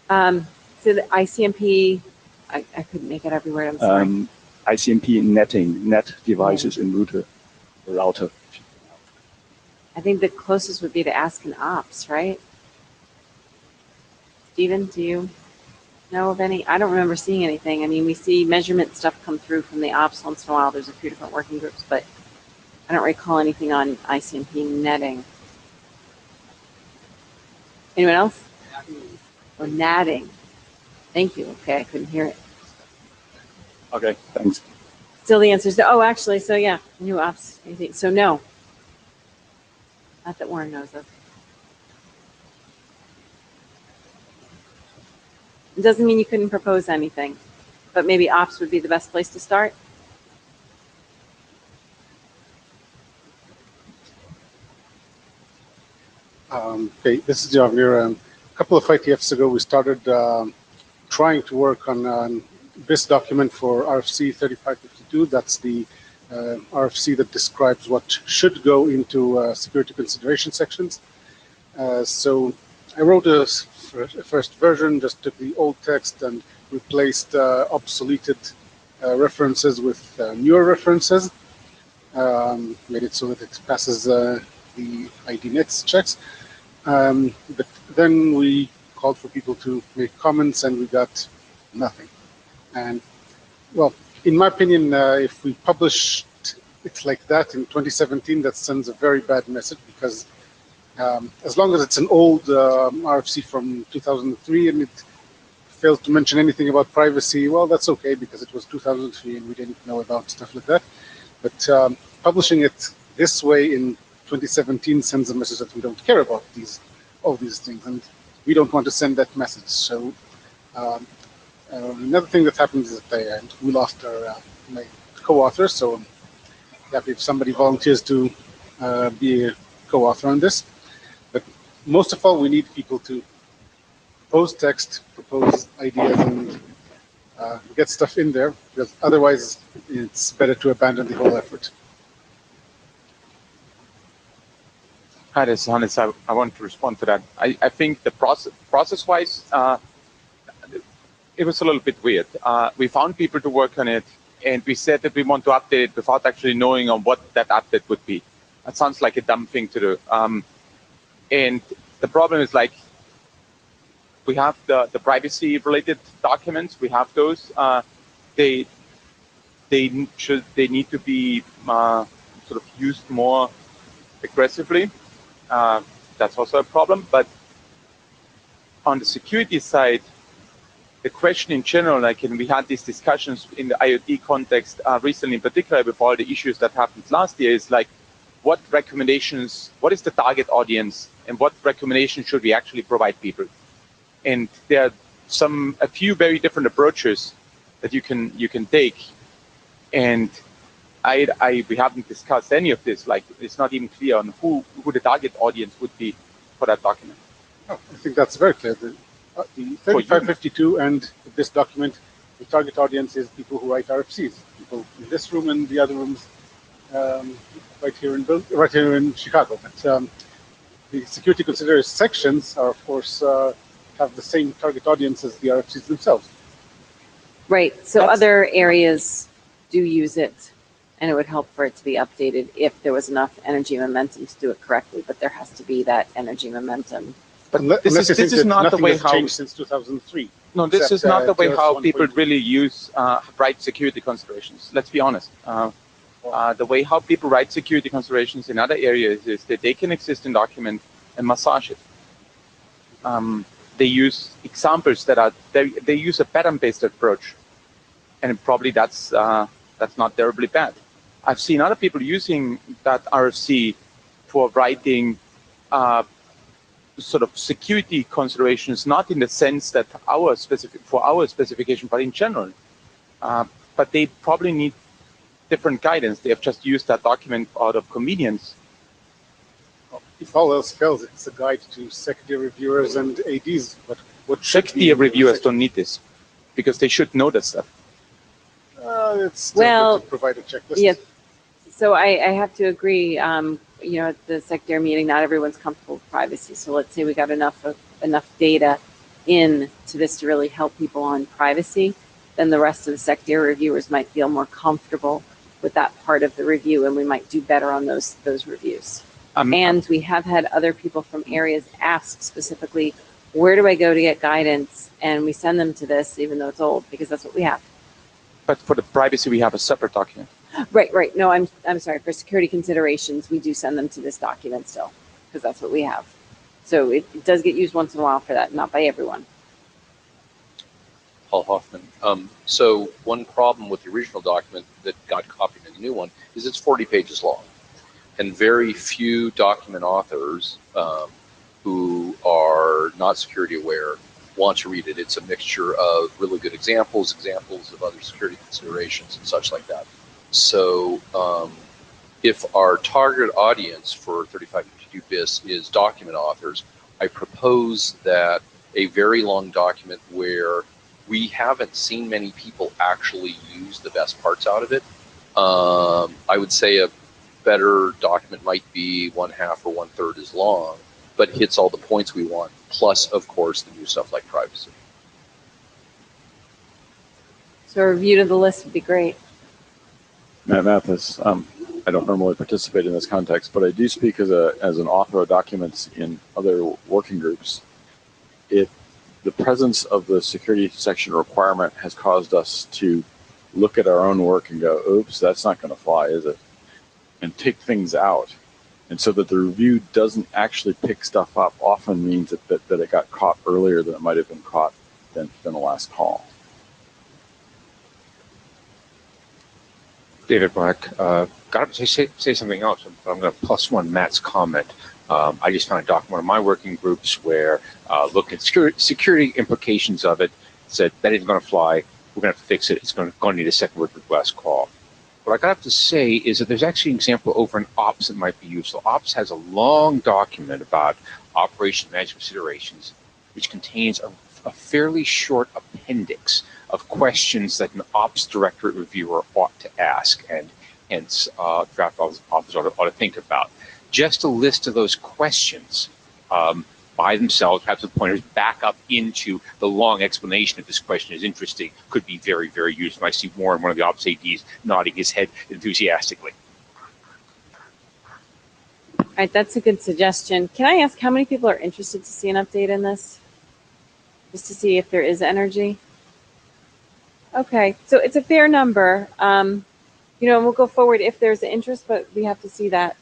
So the ICMP, I couldn't make it every word, I'm sorry. ICMP netting, net devices in router. I think the closest would be to ask an ops, right? Stephen, do you know of any? I don't remember seeing anything. I mean, we see measurement stuff come through from the ops once in a while. There's a few different working groups, but I don't recall anything on ICMP netting. Anyone else? Or natting. Thank you. Okay, I couldn't hear it. Okay, thanks. Still the answer is no. Oh, actually, so yeah, new ops. Anything. So no. Not that Warren knows of. It doesn't mean you couldn't propose anything, but maybe ops would be the best place to start. Okay, this is Javir. A couple of IETFs ago, we started trying to work on this document for RFC 3552. That's the RFC that describes what should go into security consideration sections. So I wrote a first version, just took the old text and replaced obsoleted references with newer references. Made it so that it passes the IDNets checks. But then we called for people to make comments, and we got nothing. And well, in my opinion, if we published it like that in 2017, that sends a very bad message, because as long as it's an old RFC from 2003 and it fails to mention anything about privacy, well, that's okay, because it was 2003 and we didn't know about stuff like that. But publishing it this way in 2017 sends a message that we don't care about all these things, and we don't want to send that message. So another thing that happened is that we lost our my co-author. So I'm happy if somebody volunteers to be a co-author on this. But most of all, we need people to propose text, propose ideas, and get stuff in there, because otherwise it's better to abandon the whole effort. Hi, this is Hannes. I want to respond to that. I think the process-wise, it was a little bit weird. We found people to work on it, and we said that we want to update it without actually knowing on what that update would be. That sounds like a dumb thing to do. And the problem is, like, we have the privacy-related documents. We have those. They need to be sort of used more aggressively. That's also a problem. But on the security side, the question in general, like, and we had these discussions in the IoT context recently, in particular with all the issues that happened last year, is like, what recommendations, what is the target audience, and what recommendations should we actually provide people? And there are a few very different approaches that you can take. And we haven't discussed any of this. Like, it's not even clear on who the target audience would be for that document. Oh, I think that's very clear. The 3552 and this document, the target audience is people who write RFCs, people in this room and the other rooms right here in Chicago. But the security consideration sections are, of course, have the same target audience as the RFCs themselves. Right. So other areas do use it, and it would help for it to be updated if there was enough energy momentum to do it correctly. But there has to be that energy momentum. But this is not the way how changed since 2003. No, this is not the way how people really use write security considerations. Let's be honest. The way how people write security considerations in other areas is that they can exist in document and massage it. They use examples that are they use a pattern-based approach, and probably that's not terribly bad. I've seen other people using that RFC for writing sort of security considerations, not in the sense that for our specification, but in general. but they probably need different guidance. They have just used that document out of convenience. If all else fails, it's a guide to secondary reviewers and ADs. But what Secondary reviewers don't need this because they should know that stuff. It's still good to provide a checklist. Yeah. So I have to agree. You know, at the secondary meeting, not everyone's comfortable with privacy. So let's say we got enough data in to this to really help people on privacy, then the rest of the secondary reviewers might feel more comfortable with that part of the review, and we might do better on those reviews. And we have had other people from areas ask specifically, where do I go to get guidance? And we send them to this, even though it's old, because that's what we have. But for the privacy, we have a separate document. Right. No, I'm sorry. For security considerations, we do send them to this document still, because that's what we have. So it does get used once in a while for that, not by everyone. Paul Hoffman. So one problem with the original document that got copied in the new one is it's 40 pages long. And very few document authors who are not security aware want to read it. It's a mixture of really good examples of other security considerations and such like that. So if our target audience for 3552 BIS is document authors, I propose that a very long document where we haven't seen many people actually use the best parts out of it. I would say a better document might be 1/2 or 1/3 as long, but hits all the points we want, plus, of course, the new stuff like privacy. So a review to the list would be great. Matt Mathis, I don't normally participate in this context, but I do speak as an author of documents in other working groups. The presence of the security section requirement has caused us to look at our own work and go, oops, that's not going to fly, is it? And take things out. And so that the review doesn't actually pick stuff up often means that it got caught earlier than it might have been caught than the last call. David Black, got to say something else, but I'm going to +1 Matt's comment. I just found a document, one of my working groups, where looked at security implications of it, said that isn't going to fly, we're going to have to fix it, it's going to need a second working group last call. What I got to say is that there's actually an example over in Ops that might be useful. Ops has a long document about operation management considerations, which contains a fairly short appendix of questions that an Ops directorate reviewer ought to ask, and hence draft officers ought to think about. Just a list of those questions by themselves, perhaps with pointers back up into the long explanation if this question is interesting, could be very, very useful. I see Warren, one of the Ops ADs, nodding his head enthusiastically. All right, that's a good suggestion. Can I ask how many people are interested to see an update in this? Just to see if there is energy. Okay, so it's a fair number. You know, we'll go forward if there's an interest, but we have to see that.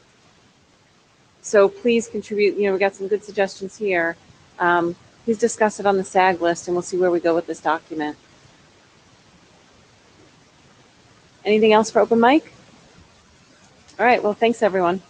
So please contribute. You know, we got some good suggestions here. Please discuss it on the SAG list, and we'll see where we go with this document. Anything else for open mic? All right, well, thanks, everyone.